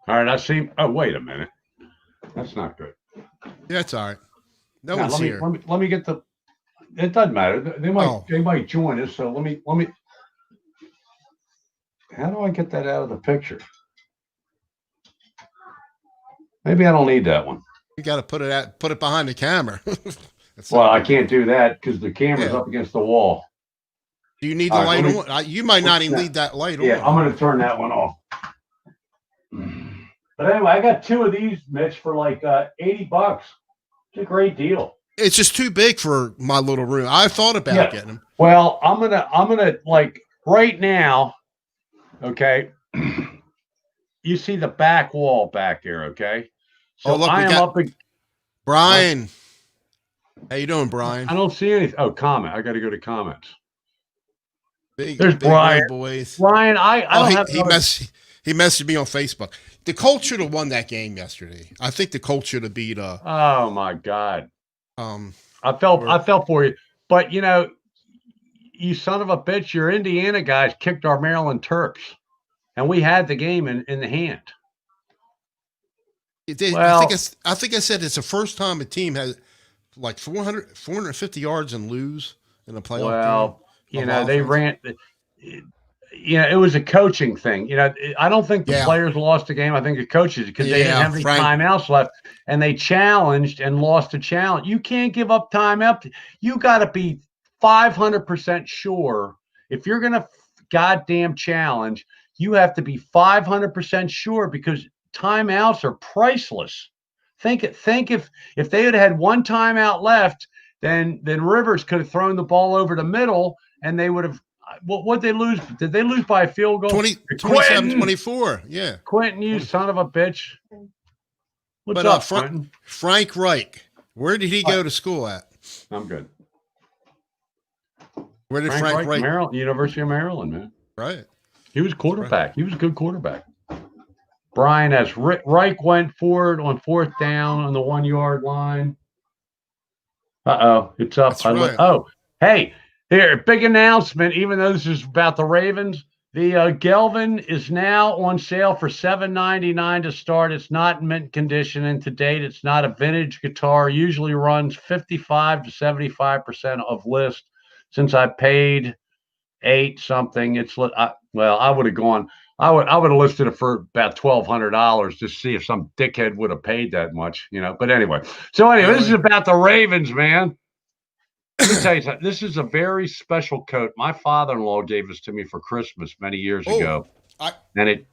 All right, I see. Oh, wait a minute. That's not good. Yeah, it's all right. No Now one's let me here. let me let me get the. It doesn't matter. They might Oh, they might join us. So let me. How do I get that out of the picture? Maybe I don't need that one. you got to put it behind the camera. That's Well, not I good. can't do that because the camera's Yeah. up against the wall. Do you need the All right, light let me. on? You might not even No, need that light yeah, on. I'm going to turn that one off. But anyway, I got two of these, Mitch, for like $80. It's a great deal. It's just too big for my little room. I thought about Yeah. getting them. Well, I'm gonna like right now. Okay. You see the back wall back there. Okay. Oh, So look, I we am got up. What? Brian. How you doing, Brian? I don't see anything. Oh, comment. I got to go to comments. There's Big Brian. red boys. Brian, I Oh, don't have another. he messaged me on Facebook. The Colts should have won that game yesterday. I think the Colts should have beat Oh my God. um I or felt for you. But you son of a bitch, your Indiana guys kicked our Maryland Terps. And we had the game in the hand. it did, Well, I think I said it's the first time a team has like 450 yards and lose in a playoff game well, of they offense. ran. It was a coaching thing. I don't think the Yeah. players lost the game. I think the coaches because they didn't Yeah, have any Frank. timeouts left, and they challenged and lost the challenge. You can't give up timeout. You got to be 500% sure if you're going to goddamn challenge. You have to be 500% sure because timeouts are priceless. Think if they had one timeout left, then Rivers could have thrown the ball over the middle, and they would have what they lose? Did they lose by a field goal? 20, 27, Quentin, 24. Yeah. Quentin, you 20. son of a bitch. What's But up, Quentin? Frank Reich, where did he What? go to school at? I'm good. Where did Frank Frank Reich, Reich? Maryland, University of Maryland, man. Right. He was That's right. quarterback. He was a good quarterback. Brian as Reich went forward on fourth down on the 1 yard line. It's up. That's right. Hey, here, big announcement. Even though this is about the Ravens, the Gelvin is now on sale for $7.99 to start. It's not in mint condition, and to date, it's not a vintage guitar. Usually runs 55 to 75% of list. Since I paid eight something, I would have gone. I would have listed it for about $1,200 to see if some dickhead would have paid that much. But anyway, this is Really? about the Ravens, man. Let me tell you something. This is a very special coat. My father-in-law gave this to me for Christmas many years Oh, ago, I and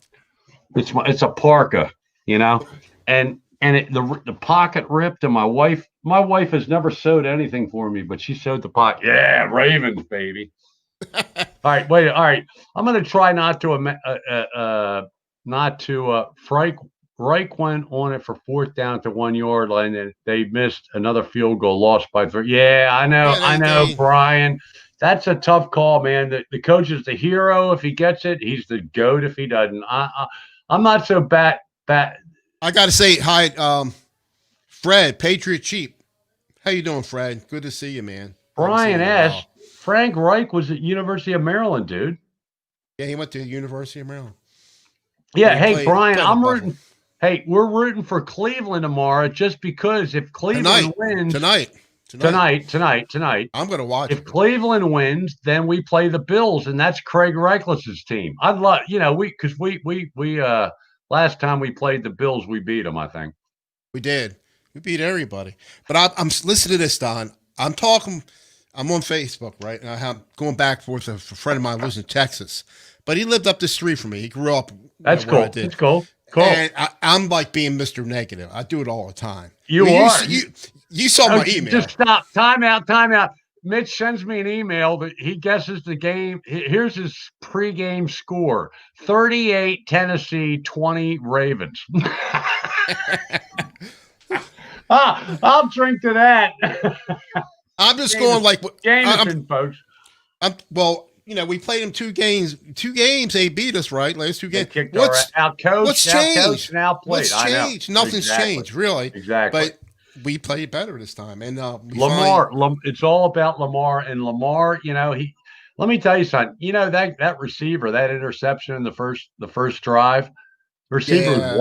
it's a parka, you know, and the pocket ripped, and my wife has never sewed anything for me, but she sewed the pocket. Yeah, Ravens, baby. All right, wait. All right, I'm going to try Frank Reich went on it for fourth down at the 1 yard line, and they missed another field goal, lost by three. Yeah, yeah, I know, they Brian. That's a tough call, man. The coach is the hero if he gets it. He's the goat if he doesn't. I'm not so bad. I got to say hi Fred, Patriot Cheap. How you doing, Fred? Good to see you, man. Haven't seen Brian you in a S. while. Frank Reich was at University of Maryland, dude. Yeah, he went to the University of Maryland. And Yeah. he Hey, Brian, played at I'm Buffalo. rooting. Hey, we're rooting for Cleveland tomorrow just because if Cleveland Tonight. wins Tonight. Tonight. tonight, I'm gonna watch if it. Cleveland wins, then we play the Bills, and that's Craig Reichless's team. I'd love, because we last time we played the Bills, we beat them, I think. We did. We beat everybody. But I'm listen to this, Don. I'm talking. I'm on Facebook, right? And I have going back and forth with a friend of mine lives in Texas, but he lived up the street from me. He grew up, That's where I cool. did, That's cool. Cool. and I'm like being Mr. Negative. I do it all the time. You are. You saw my email. Just stop. Time out. Time out. Mitch sends me an email that he guesses the game. Here's his pregame score: 38 Tennessee, 20 Ravens. I'll drink to that. I'm just going like Jameson, folks. well. We played them 2 games. 2 games they beat us, right? Last 2 They games. kicked our What's out-coached, changed? and outplayed. What's I know. changed? Nothing's Exactly. changed, really. Exactly. But we played better this time, and we finally. Lamar, it's all about Lamar. And Lamar, he. Let me tell you something. That receiver, that interception in the first drive. Receiver Yeah.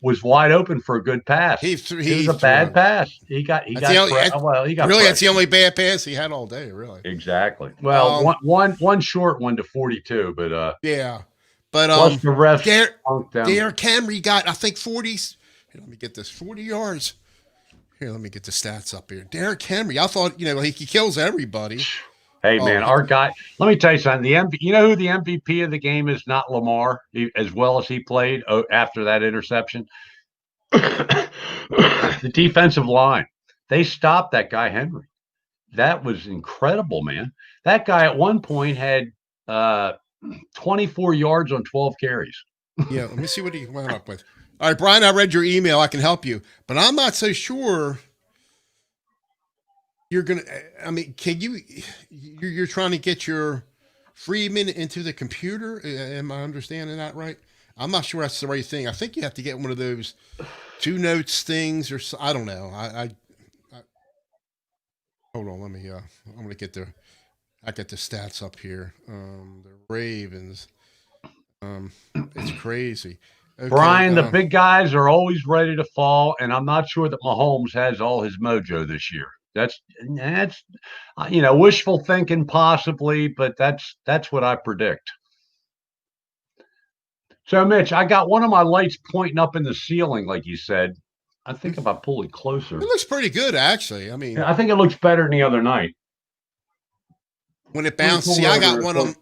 was wide open for a good pass. It was a bad pass. He got Really, pressured. that's the only bad pass he had all day, really. Exactly. Well, one short one to 42, but yeah. But plus the rest punked them. Derrick Henry got, I think, 40. Here, let me get this, 40 yards. Here, let me get the stats up here. Derrick Henry, I thought, he kills everybody. Hey, man, our guy, let me tell you something. You know who the MVP of the game is? Not Lamar, as well as he played after that interception. The defensive line. They stopped that guy, Henry. That was incredible, man. That guy at one point had 24 yards on 12 carries. Yeah, let me see what he wound up with. All right, Brian, I read your email. I can help you. But I'm not so sure you're going to – I mean, can you – you're trying to get your Freeman into the computer? Am I understanding that right? I'm not sure that's the right thing. I think you have to get one of those 2 notes things or – I don't know. I hold on. Let me I'm going to get the – I got the stats up here. The Ravens. It's crazy. Okay, Brian, the big guys are always ready to fall, and I'm not sure that Mahomes has all his mojo this year. That's wishful thinking possibly, but that's what I predict. So, Mitch, I got one of my lights pointing up in the ceiling, like you said. I think if I pull it closer, it looks pretty good, actually. I mean, I think it looks better than the other night when it bounced. See, I got one of them.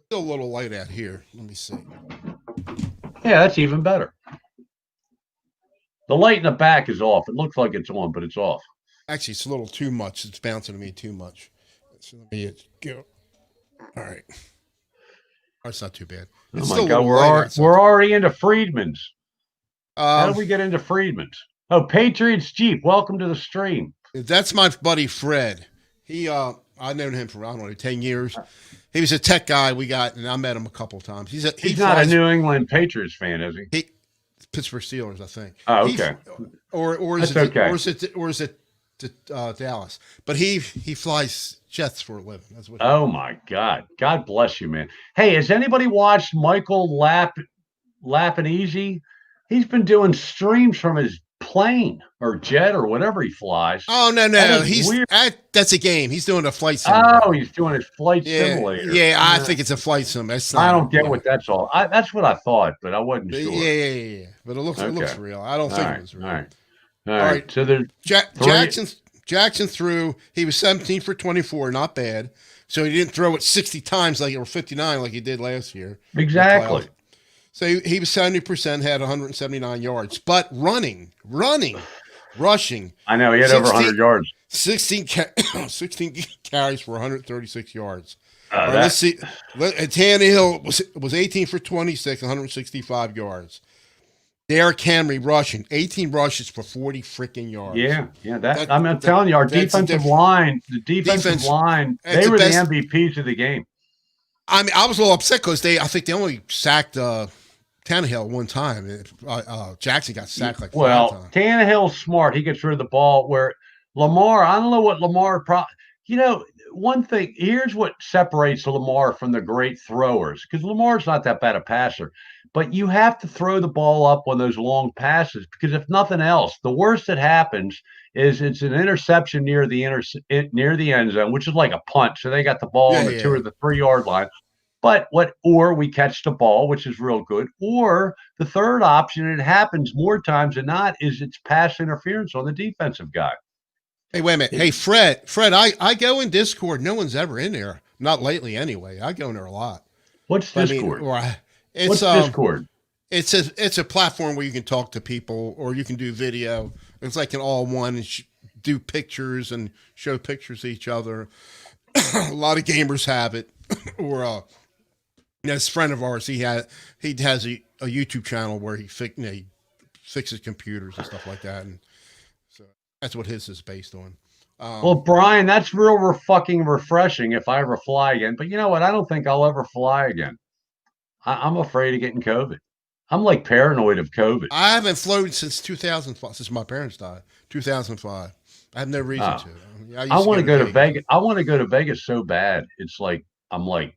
Still a little light out here. Let me see. Yeah, that's even better. The light in the back is off. It looks like it's on, but it's off. Actually, it's a little too much. It's bouncing to me too much. So let me go. All right. That's not too bad. It's oh my God, we're already into Friedman's. How did we get into Friedman's? Oh, Patriots Jeep. Welcome to the stream. That's my buddy Fred. I've known him for, I don't know, 10 years. He was a tech guy and I met him a couple of times. He's not a New England Patriots fan, is he? Pittsburgh Steelers, I think. Oh, okay. Or is it Dallas? But he flies jets for a living. That's what. Oh my God! God bless you, man. Hey, has anybody watched Michael Lapinese? He's been doing streams from his plane or jet or whatever he flies. Oh no, that's a game. He's doing a flight simulator. Oh, he's doing his flight simulator. Yeah, I think it's a flight simulator. I don't get what that's all. That's what I thought, but I wasn't sure. Yeah. But it looks real. I don't think it was real. All right. So there's Jackson threw. He was 17 for 24, not bad. So he didn't throw it 60 times or 59 like he did last year. Exactly. So he was 70%, had 179 yards, but rushing. I know he had over 100 yards. 16 carries for 136 yards. Let's see. Tannehill was 18 for 26, 165 yards. Derrick Henry rushing, 18 rushes for 40 freaking yards. Yeah. I'm telling you, our defensive line, they were the MVPs of the game. I mean, I was a little upset because I think they only sacked Tannehill one time. Jackson got sacked like 5 times. Well, Tannehill's smart. He gets rid of the ball where Lamar, I don't know what Lamar one thing, here's what separates Lamar from the great throwers, because Lamar's not that bad a passer, but you have to throw the ball up on those long passes, because if nothing else, the worst that happens is it's an interception near the end zone, which is like a punt. So they got the ball on the 2 or the 3 yard line. Or we catch the ball, which is real good. Or the third option, and it happens more times than not, is it's pass interference on the defensive guy. Hey, wait a minute. Hey, Fred, I go in Discord. No one's ever in there. Not lately, anyway. I go in there a lot. What's Discord? What's Discord? It's a platform where you can talk to people, or you can do video. It's like an all-one and do pictures and show pictures of each other. A lot of gamers have it. Or this friend of ours, he has a YouTube channel where he fixes computers and stuff like that, and so that's what his is based on. Well, Brian, that's real fucking refreshing if I ever fly again. But you know what? I don't think I'll ever fly again. I'm afraid of getting COVID. I'm like paranoid of COVID. I haven't flown since 2005, since my parents died. 2005. I have no reason to. I want to go to Vegas. I want to go to Vegas so bad. It's like I'm like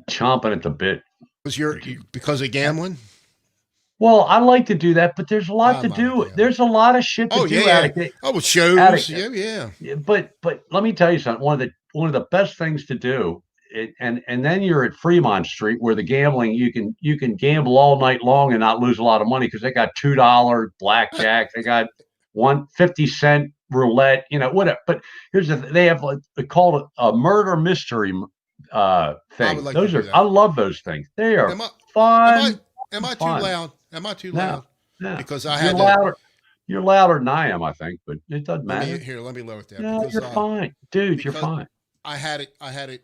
chomping at the bit. Because of gambling? Well, I like to do that, but there's a lot to I'm not a do. gambler. There's a lot of shit to Oh yeah, do yeah. Oh, with shows. out Yeah, yeah. but let me tell you something. One of the best things to do, and then you're at Fremont Street where the gambling you can gamble all night long and not lose a lot of money because they got $2 blackjack, they got 150-cent roulette, whatever. But they have like they call it a murder mystery I would thing. like to Those do are I that. love those things. They are Am I? Am I? fun, Am I too fun. loud? Am I too No, loud? no, Because I you're had to. louder. You're louder than I am, I think, but it doesn't Let me matter. here. Let me lower it down No, you're fine, dude. You're because fine. I had it. I had it.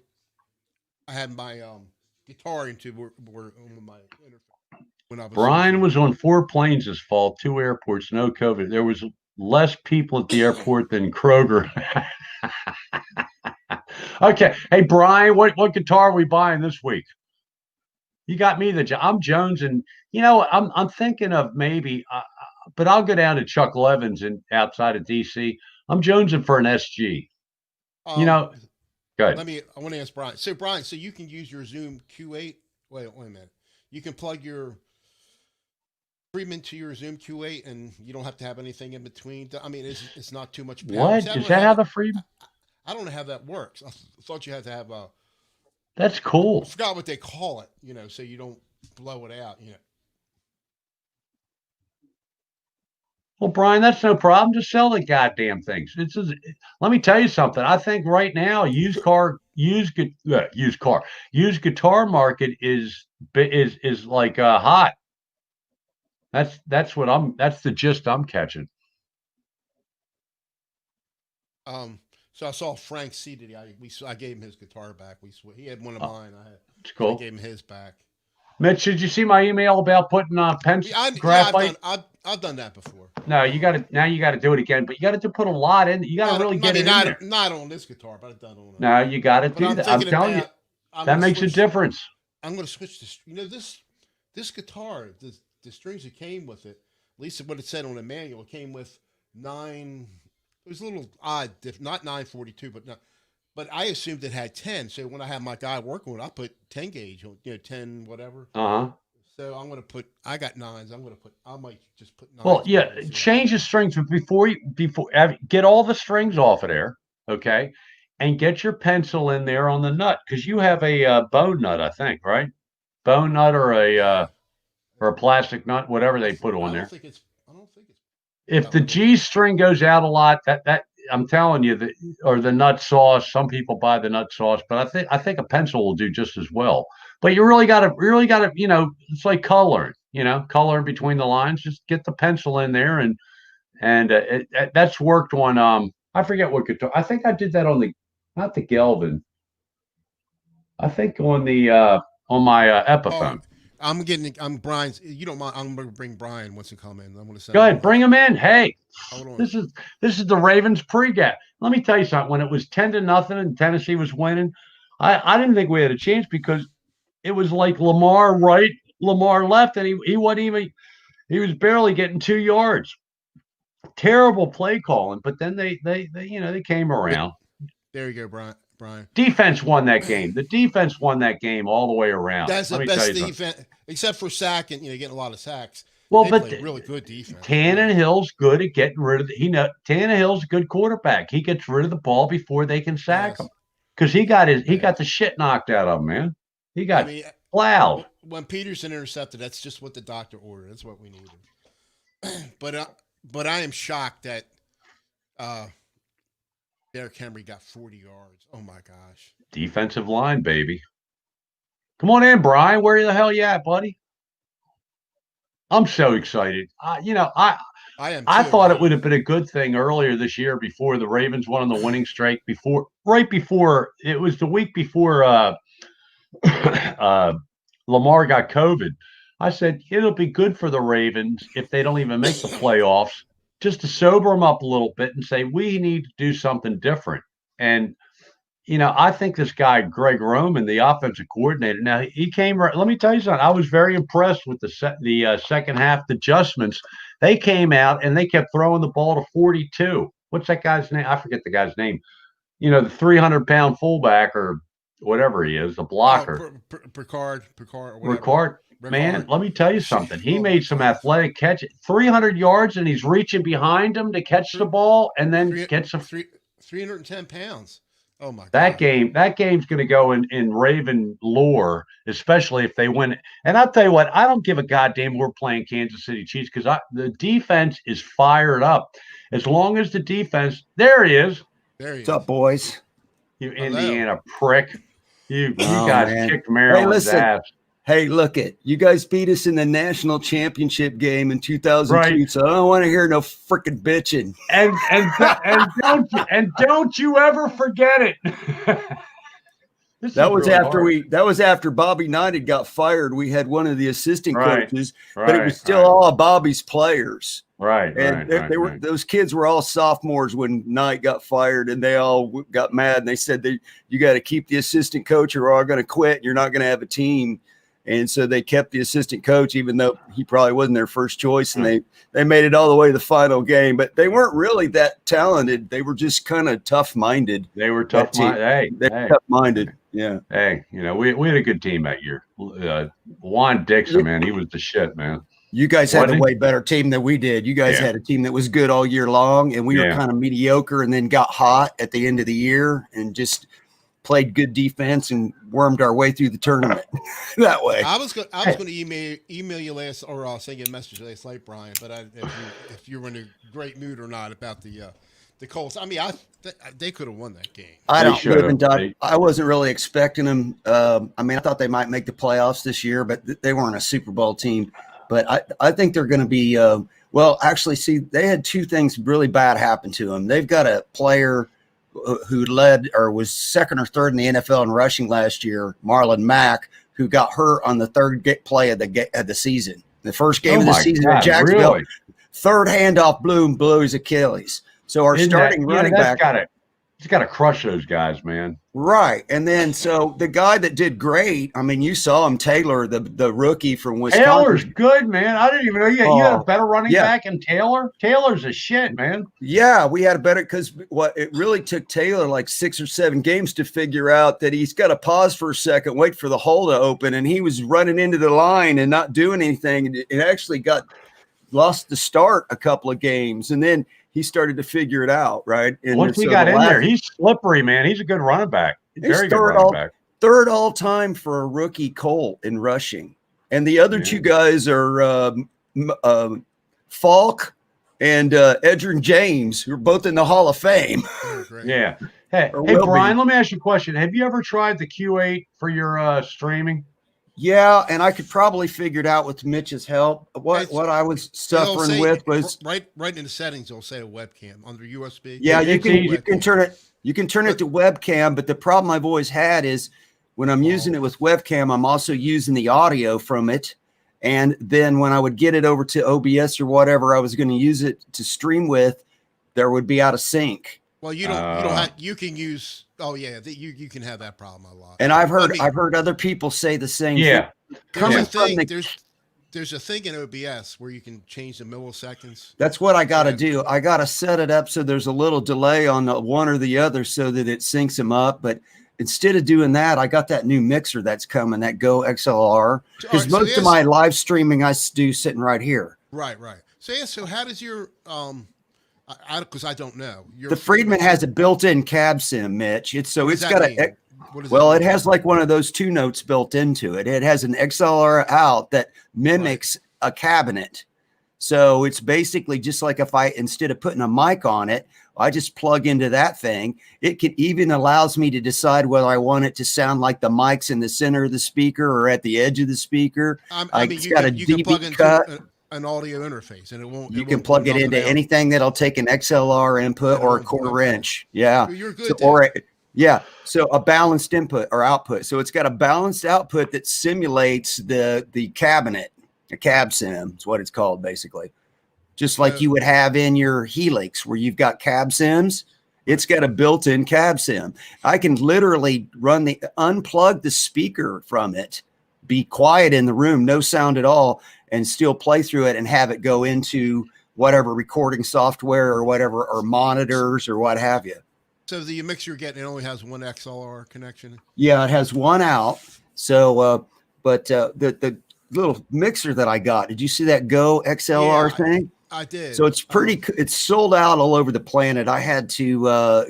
I had my guitar into were on my when I was Brian switching. was on 4 planes this fall, 2 airports, no COVID. There was less people at the airport than Kroger. Okay. Hey, Brian, what guitar are we buying this week? You got me I'm Jones, and I'm thinking of maybe, but I'll go down to Chuck Levins and outside of DC. I'm jonesing for an SG. You Um, know, good. let me. I want to ask Brian. So Brian, so you can use your Zoom Q8. Wait a minute. You can plug your stream into your Zoom Q8, and you don't have to have anything in between. I mean, it's not too much power. See, What is that? How the free? I don't know how that works. I thought you had to have a. That's I cool. forgot what they call it. So you don't blow it out. Well, Brian, that's no problem. Just sell the goddamn things. Let me tell you something. I think right now, used guitar market is like hot. That's the gist I'm catching. So I saw Frank seated. I gave him his guitar back. He had one of Oh, mine. it's I cool. gave him his back. Mitch, did you see my email about putting Yeah, I've graphite? done I've done that before. No, you got to do it again, but you got to put a lot in. You got to really I get mean it in there. not on this guitar, but I've done on No, you got to But do I'm that. I'm thinking telling you, about I'm that gonna makes a switch. difference. I'm gonna switch this. This guitar, the strings that came with it, at least what it said on the manual, it came with nine. It was a little odd, not 942, but not. But I assumed it had 10. So when I have my guy working with it, I put 10 gauge, 10 whatever. Uh huh. So I'm gonna put. I got nines. I might just put Well, nines yeah, on it and see what change the happens. strings, but get all the strings off of there, okay, and get your pencil in there on the nut because you have a bone nut, I think, right? Bone nut Uh, or a plastic nut, whatever they put I on don't there. think it's. I don't think it's. If Oh, the let me look. G string goes out a lot, that I'm telling you, or the nut sauce. Some people buy the nut sauce, but I think a pencil will do just as well. But you really got to, it's like coloring, coloring between the lines. Just get the pencil in there and that's worked on. I forget what guitar. I think I did that on the not the Gelvin. I think on my Oh, Epiphone. I'm getting. I'm Brian's. You don't mind? I'm gonna bring Brian once he come in. I'm gonna send Go him a ahead, link. bring them in. Hey, Hold on. this is this is the Ravens pregame. Let me tell you something. When it was 10-0 and Tennessee was winning, I didn't think we had a chance because it was like Lamar right, Lamar left, and he wasn't even he was barely getting 2 yards. Terrible play calling, but then they came around. There you go, Brian. Brian. Defense won that game. The defense won that game all the way around. That's the Let me tell best you something. defense, except for sacking. Getting a lot of sacks. Well, They but play really good defense. Really. Tannehill's good at getting rid of Tannehill's a good quarterback. He gets rid of the ball before they can sack him Yes. because he Yeah. got the shit knocked out of him, man. He I got mean, plowed. when Peterson intercepted, that's just what the doctor ordered. That's what we needed. But I am shocked that uh, Derrick Henry got 40 yards. Oh my gosh. Defensive line, baby. Come on in, Brian. Where the hell you at, buddy? I'm so excited. I am I too. thought it would have been a good thing earlier this year before the Ravens went on the winning streak. Right before it was the week before uh, Lamar got COVID. I said it'll be good for the Ravens if they don't even make the playoffs, just to sober them up a little bit and say we need to do something different. And I think this guy Greg Roman, the offensive coordinator. Now he came. Let me tell you something. I was very impressed with the second half adjustments. They came out and they kept throwing the ball to 42. What's that guy's name? I forget the guy's name. The 300-pound fullback or whatever he is, the Oh, blocker. Picard or whatever. Ricard. man, Hart. let me tell you something. He Oh, my made some God. athletic catch, 300 yards, and he's reaching behind him to catch the ball, and then Three, gets a 310 pounds. Oh, my that God. game. That game's going to go in Raven lore, especially if they win. And I'll tell you what, I don't give a goddamn. We're playing Kansas City Chiefs because the defense is fired up. As long as the defense, there he is, There he What's up, is. boys? you Hello. Indiana prick. You Oh, guys man. kicked Hey, Maryland's listen. ass. Hey, look it. You guys beat us in the national championship game in 2002, Right. so I don't want to hear no freaking bitching. And don't you ever forget it. That was after Bobby Knight had got fired. We had one of the assistant Right, coaches, but it was still right. all of Bobby's players. Right, And right, they were right. those kids were all sophomores when Knight got fired, and they all got mad and they said you got to keep the assistant coach or we're all going to quit. And you're not going to have a team. And so they kept the assistant coach, even though he probably wasn't their first choice. And they made it all the way to the final game. But they weren't really that talented. They were just kind of tough-minded. They were tough-minded. They're tough-minded. Yeah. Hey, we had a good team that year. Juan Dixon, man, he was the shit, man. You guys had a way better team than we did. You guys had a team that was good all year long, and we were kind of mediocre and then got hot at the end of the year and just played good defense and wormed our way through the tournament that way. I was going to email you last, or I'll send you a message last night, Brian. But if you were in a great mood or not about the Colts, I mean, they could have won that game. I don't live and die. I wasn't really expecting them. I mean, I thought they might make the playoffs this year, but they weren't a Super Bowl team. But I think they're going to be. Well, actually, see, they had two things really bad happen to them. They've got a player who led or was second or third in the NFL in rushing last year, Marlon Mack, who got hurt on the third play of the season. The first game of the season at Jacksonville, third handoff blew his Achilles. So our starting running back. He's got to crush those guys, man. Right. And then so the guy that did great, I mean, you saw him, Taylor, the rookie from Wisconsin. Taylor's good, man. I didn't even know you had a better running back than Taylor. Taylor's a shit, man. Yeah, we had a better because it really took Taylor like 6 or 7 games to figure out that he's got to pause for a second, wait for the hole to open. And he was running into the line and not doing anything. It actually lost the start a couple of games. And then he started to figure it out, right? And once he got in there, he's slippery, man. He's a good running back. Very good running back. Third all time for a rookie Colt in rushing. And the other two guys are Falk and Edgerrin James, who are both in the Hall of Fame. Yeah. Hey, Brian, let me ask you a question. Have you ever tried the Q8 for your streaming? Yeah, and I could probably figure it out with Mitch's help. What I was suffering with was right in the settings. It'll say a webcam under USB. Yeah, you can turn it. You can turn it to webcam, but the problem I've always had is when I'm using it with webcam, I'm also using the audio from it, and then when I would get it over to OBS or whatever I was going to use it to stream with, there would be out of sync. Well, you don't have. You can use. Oh yeah, you can have that problem a lot. And I've heard other people say the same. Yeah. There's a thing in OBS where you can change the milliseconds. That's what I got to do. I got to set it up so there's a little delay on the one or the other so that it syncs them up. But instead of doing that, I got that new mixer that's coming, that Go XLR, because most of my live streaming I do sitting right here. Right. So how does your because I don't know. The Friedman has a built-in cab sim, Mitch. It has like one of those 2 notes built into it. It has an XLR out that mimics a cabinet. So it's basically just like if instead of putting a mic on it, I just plug into that thing. It even allows me to decide whether I want it to sound like the mic's in the center of the speaker or at the edge of the speaker. It's got a dB cut. An audio interface, and it won't. You can plug it into anything that'll take an XLR input or a quarter inch. Yeah, you're good. So a balanced input or output. So it's got a balanced output that simulates the cabinet. A cab sim is what it's called, basically. Just like you would have in your Helix, where you've got cab sims. It's got a built-in cab sim. I can literally unplug the speaker from it, be quiet in the room, no sound at all, and still play through it and have it go into whatever recording software or whatever, or monitors or what have you. So the mixer you're getting, it only has one XLR connection? Yeah, it has one out. So, but the little mixer that I got. Did you see that Go XLR Yeah, thing? I did. So it's pretty. It's sold out all over the planet. I had to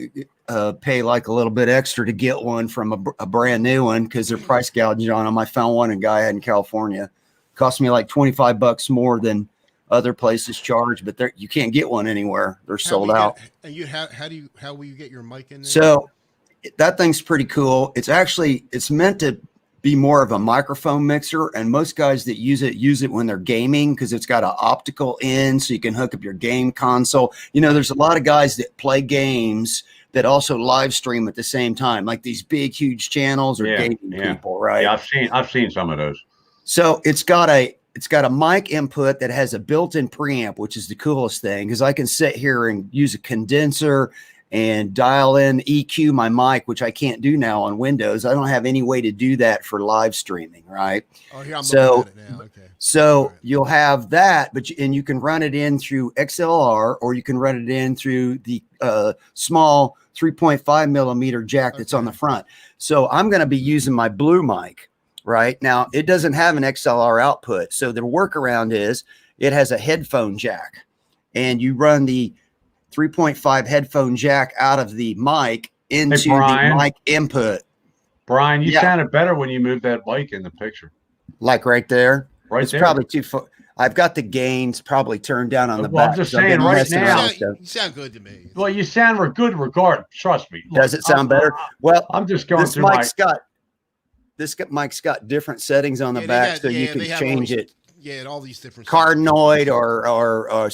pay like a little bit extra to get one from a brand new one because they're price gouging on them. I found one in guy had in California. Cost me like $25 more than other places charge, but you can't get one anywhere. They're sold out. And how will you get your mic in there? So that thing's pretty cool. It's meant to be more of a microphone mixer, and most guys that use it when they're gaming because it's got an optical end so you can hook up your game console. There's a lot of guys that play games that also live stream at the same time, like these big huge channels or gaming people, right? Yeah, I've seen some of those. So it's got a mic input that has a built-in preamp, which is the coolest thing because I can sit here and use a condenser and dial in EQ my mic, which I can't do now on Windows. I don't have any way to do that for live streaming, right? Oh, here I'm looking at it now. Okay. So you'll have that, and you can run it in through XLR, or you can run it in through the small 3.5 millimeter jack that's on the front. So I'm going to be using my Blue mic right now. It doesn't have an XLR output. So the workaround is it has a headphone jack, and you run the 3.5 headphone jack out of the mic into the mic input. Brian, you sounded better when you moved that mic in the picture. Like right there. It's probably too far. I've got the gains probably turned down on the back. I'm just saying right now. You sound good to me. Well, you sound good regard. Trust me. Look, does it sound better? Well, I'm just going through this mic's got different settings on the back, so you can change it. Yeah, and all these different cardioid or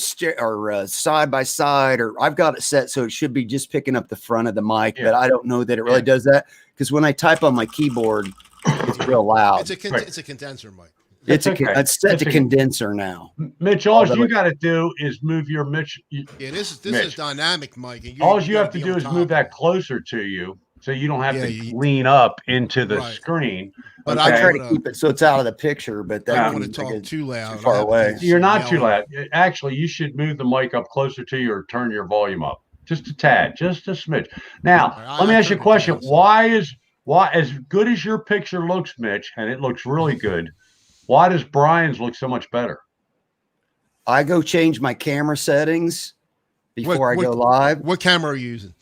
side by side, or I've got it set so it should be just picking up the front of the mic, but I don't know that it really does that because when I type on my keyboard, it's real loud. It's a condenser mic. It's set to condenser now. Mitch, all you got to do is move your Mitch. This is dynamic mic. And all you have to do is move that closer to you, so you don't have to lean up into the screen. But I try to keep it so it's out of the picture. But that I don't want to talk too loud, too far away. You're not too loud. Actually, you should move the mic up closer to you or turn your volume up just a tad, just a smidge. Now, let me ask you a question. Why, as good as your picture looks, Mitch, and it looks really good, why does Brian's look so much better? I go change my camera settings before I go live. What camera are you using?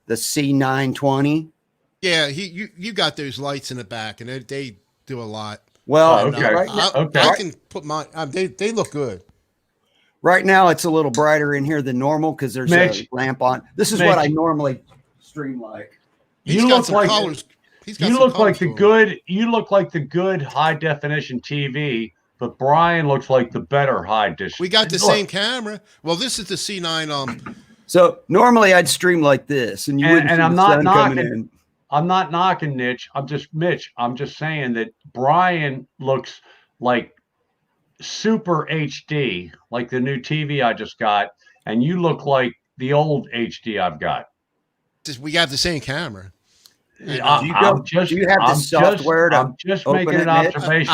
The C920. Yeah, you got those lights in the back, and they do a lot. Well, I can put my. They look good. Right now, it's a little brighter in here than normal because there's a lamp on. This is what I normally stream like. You look like colors. You look like the good high definition TV, but Brian looks like the better high definition. We got the same camera. Well, this is the C9. So normally I'd stream like this, and you wouldn't see the sun coming in. I'm not knocking Mitch. I'm just saying that Brian looks like super HD, like the new TV I just got, and you look like the old HD I've got. We got the same camera. Do you have the software I'm just making an observation.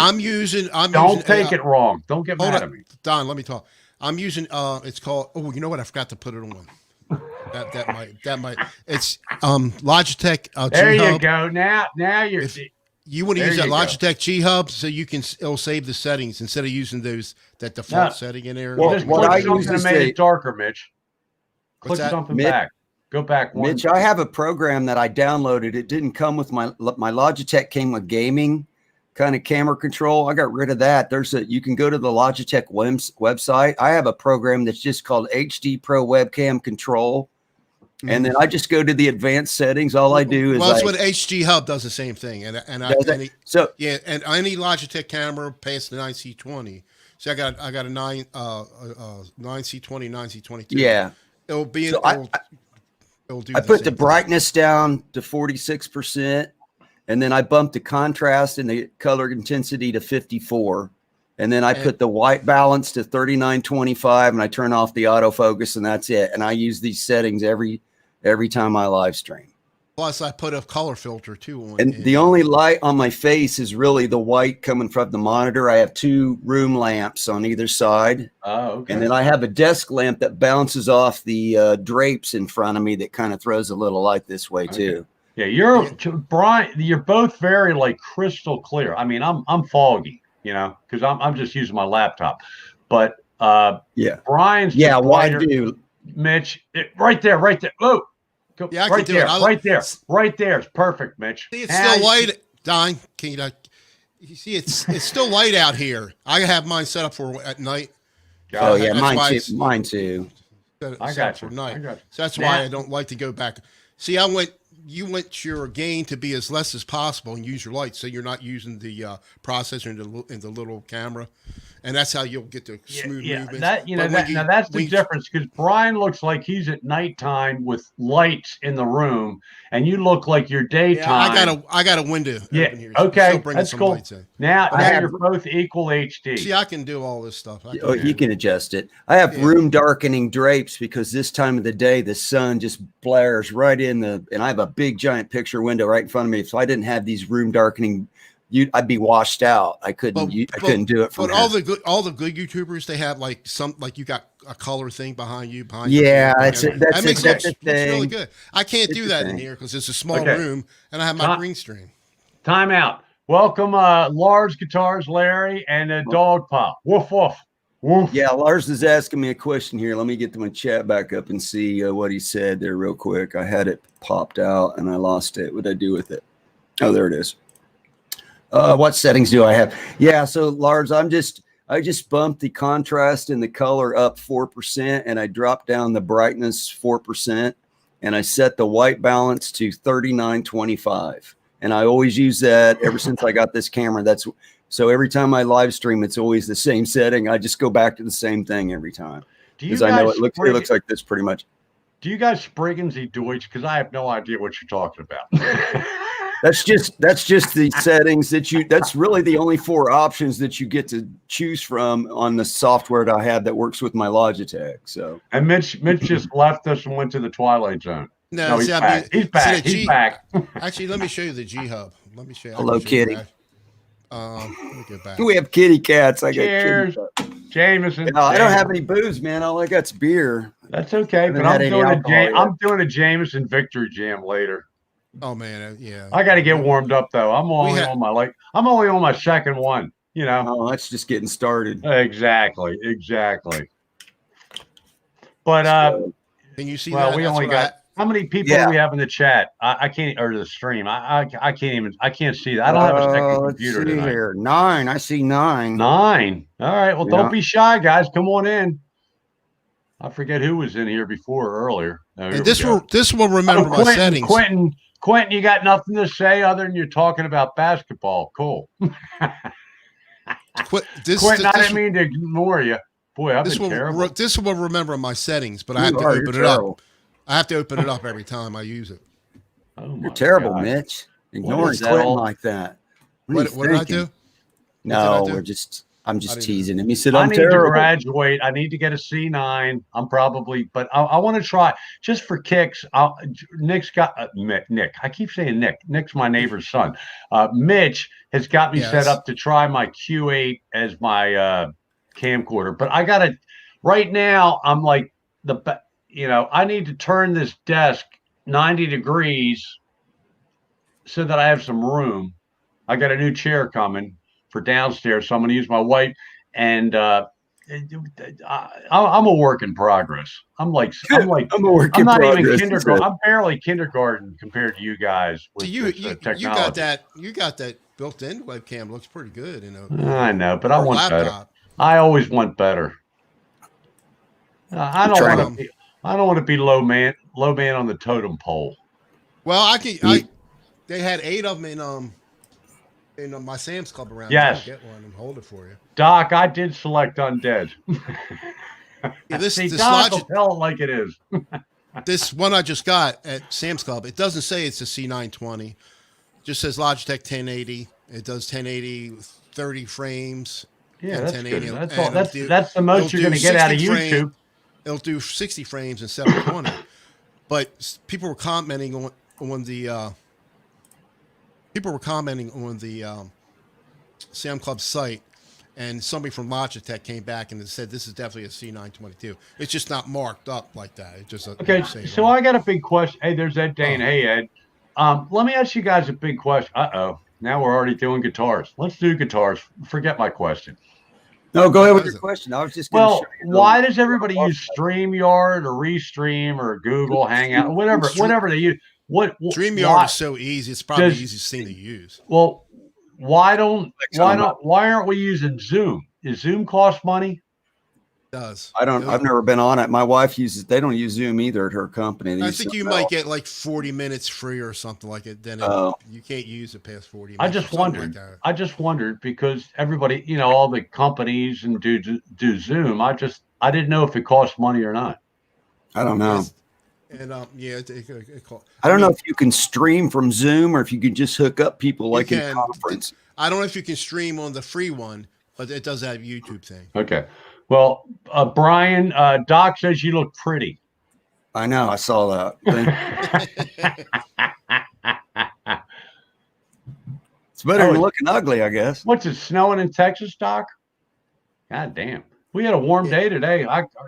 Don't take it wrong. Don't get mad at me. Don, let me talk. I'm using it's called you know what? I forgot to put it on. That might it's Logitech there you go. Now you're you want to use that Logitech G Hub so it'll save the settings instead of using that default setting in there. Well, just click something to make it darker, Mitch. Click something back. Go back one. Mitch, I have a program that I downloaded. It didn't come with my Logitech came with gaming kind of camera control. I got rid of that. You can go to the Logitech website. I have a program that's just called HD Pro Webcam Control. And then I just go to the advanced settings. All I do is that's what HD Hub does the same thing. And and any Logitech camera past the 9C20. So I got a 9C20, 9C22. Yeah. It'll be I put the brightness down to 46%, and then I bumped the contrast and the color intensity to 54. And then I put the white balance to 3925, and I turn off the autofocus, and that's it. And I use these settings every time I live stream. Plus, I put a color filter too on. And the only light on my face is really the white coming from the monitor. I have 2 room lamps on either side. Oh, okay. And then I have a desk lamp that bounces off the drapes in front of me that kind of throws a little light this way too. Yeah, Brian. You're both very like crystal clear. I mean, I'm foggy. because I'm just using my laptop. But Yeah. Brian's Yeah. just Why lighter. do? Mitch, right there. Oh, Yeah, I right can do there, it. right there. It's perfect, Mitch. See, it's still light. Don, can you see it's still light out here. I have mine set up for at night. Oh yeah, That's mine why too. it's- Mine too. I set got up for you. night. I got you. So that's Now- why I don't like to go back. See, you went your gain to be as less as possible and use your light, so you're not using the processor in the little camera, and that's how you'll get the smooth movements. That But when now that's the when- difference, because Brian looks like he's at nighttime with lights in the room, and you look like you're daytime. Yeah, I got a window Yeah, open here. So I'm okay, still bringing that's some cool. lights in. Now I have- you're both equal HD. See, I can do all this stuff. Oh, you can adjust it. I have Yeah. room darkening drapes because this time of the day the sun just blares right in and I have a big giant picture window right in front of me. If I didn't have these room darkening, I'd be washed out. I couldn't do it. But all the good YouTubers, they have like you got a color thing behind you. Yeah, that's that's makes that's looks the really thing. good. I can't It's do the that in thing. here because it's a small Okay. room and I have my green screen. Time out. Welcome, Lars Guitars, Larry, and Dog Pop. Woof woof. Woof. Yeah, Lars is asking me a question here. Let me get my chat back up and see what he said there real quick. I had it popped out and I lost it. What did I do with it? Oh, there it is. What settings do I have? Yeah, so Lars, I just bumped the contrast and the color up 4%, and I dropped down the brightness 4%, and I set the white balance to 3925. And I always use that ever since I got this camera. So every time I live stream, it's always the same setting. I just go back to the same thing every time because I know it looks like this pretty much. Do you guys Spriggans Sie Deutsch? Because I have no idea what you're talking about. That's just the settings that's really the only 4 options that you get to choose from on the software that I have that works with my Logitech. So, And Mitch just left us and went to the Twilight Zone. No, he's back. He's back. He's back. Actually, let me show you the G Hub. Let me show you. Hello, Kitty. Let me go back. we have kitty cats. I got Cheers, kitty cats. Jameson. No, I don't have any booze, man. All I got's beer. That's okay, but Haven't had any alcohol yet. I'm doing a Jameson Victory Jam later. Oh man, yeah. I got to get warmed up though. I'm only on my second one. Oh, that's just getting started. Exactly. But Can you see well, that? we That's only what got how many people do we have in the chat? I can't, or the stream. I can't see that. I don't have a second Let's computer see tonight. here. 9. I see 9. 9. All right. Well, Yeah. don't be shy, guys. Come on in. I forget who was in here before or earlier. Oh, here And we this go. will remember my settings. Quentin, you got nothing to say other than you're talking about basketball. Cool. Quentin, I didn't mean to ignore you. Boy, I've been terrible. This will remember my settings, but I You have to are, open you're it terrible. up. I have to open it up every time I use it. Oh my You're terrible, God. Mitch. What Ignoring is that Quentin all- like that. What did I thinking? do? No, What did I do? I'm just I didn't- teasing him. He said, I I'm need to terrible. graduate. I need to get a C9. I'm probably, but I want to try just for kicks. Nick's got Nick. I keep saying Nick. Nick's my neighbor's son. Mitch has got me set Yes. up to try my Q8 as my camcorder. But I gotta. Right now, I'm like I need to turn this desk 90 degrees so that I have some room. I got a new chair coming for downstairs, so I'm going to use my white. And I'm a work in progress. I'm I'm a work in not progress. even he kindergarten. said. I'm barely kindergarten compared to you guys with So you technology. you got that built-in webcam. Looks pretty good, I know, but I Or want better. laptop. I always want better. I don't Try want to be. I don't want to be low man on the totem pole. Well, they had 8 of them in my Sam's Club around. Yes. I'll get one and hold it for you. Doc, I did select undead. Yeah, this See, this Doc will Logitech, tell it like it is. this one I just got at Sam's Club. It doesn't say it's a C920. It just says Logitech 1080. It does 1080 with 30 frames. Yeah, and that's 1080, good. That's and all. it'll That's the most it'll you're going do to get out of 60 frame- YouTube. It'll do 60 frames and 720. But people were commenting on the Sam Club site, and somebody from Logitech came back and said this is definitely a C922. It's just not marked up like that. It just Okay, so I got a big question. Hey, there's Ed Dane. Hey, Ed. Let me ask you guys a big question. Now we're already doing guitars. Let's do guitars. Forget my question. No, go ahead with your question. I was just going to Well, show you. why does everybody use StreamYard or Restream or Google Hangout, whatever they use? StreamYard is so easy. It's probably the easiest thing to use. Well, why aren't we using Zoom? Does Zoom cost money? It does. I've never been on it. My wife uses, they don't use Zoom either at her company. I think you might get like 40 minutes free or something like it. Then you can't use it past 40 minutes. I just wondered because everybody, all the companies and do Zoom. I didn't know if it costs money or not. I don't know. And I don't know if you can stream from Zoom or if you can just hook up people like in conference. I don't know if you can stream on the free one, but it does have a YouTube thing. Okay. Well, Brian, Doc says you look pretty. I know. I saw that. It's better than looking ugly, I guess. What's it, snowing in Texas, Doc? God damn. We had a warm day today.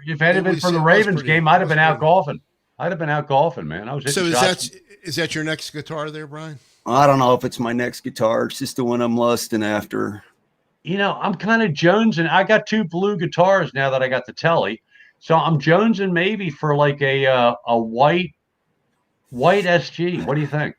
If it had been for the Ravens game, I'd have been out golfing. Man. I was so is that your next guitar there, Brian? I don't know if it's my next guitar. It's just the one I'm lusting after. I'm kind of jonesing. I got 2 blue guitars now that I got the Telly. So I'm jonesing maybe for like a white SG. What do you think?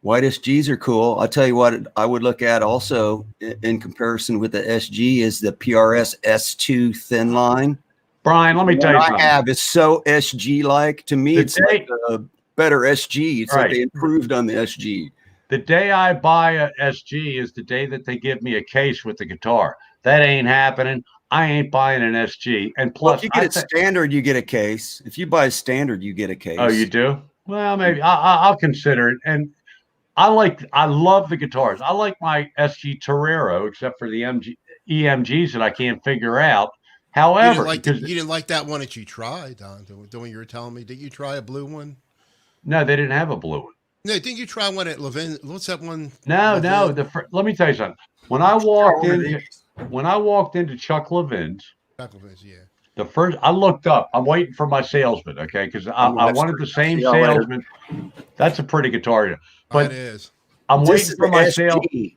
White SGs are cool. I'll tell you what I would look at also in comparison with the SG is the PRS S2 thin line. Brian, let me tell you something. I have is so SG-like. To me, it's like a better SG. It's like they improved on the SG. The day I buy a SG is the day that they give me a case with the guitar. That ain't happening. I ain't buying an SG. And plus, if you get a standard, you get a case. If you buy a standard, you get a case. Oh, you do? Well, maybe I'll consider it. And I love the guitars. I like my SG Torero, except for the EMGs that I can't figure out. However, you didn't like that one that you tried, Don. The one you were telling me. Did you try a blue one? No, they didn't have a blue one. No, didn't you try one at Levin? What's that one? No. Let me tell you something. When I walked into Chuck Levin's, the first I looked up. I'm waiting for my salesman, okay? Because I wanted the same salesman. That's a pretty guitar, but it is. I'm waiting for my salesman.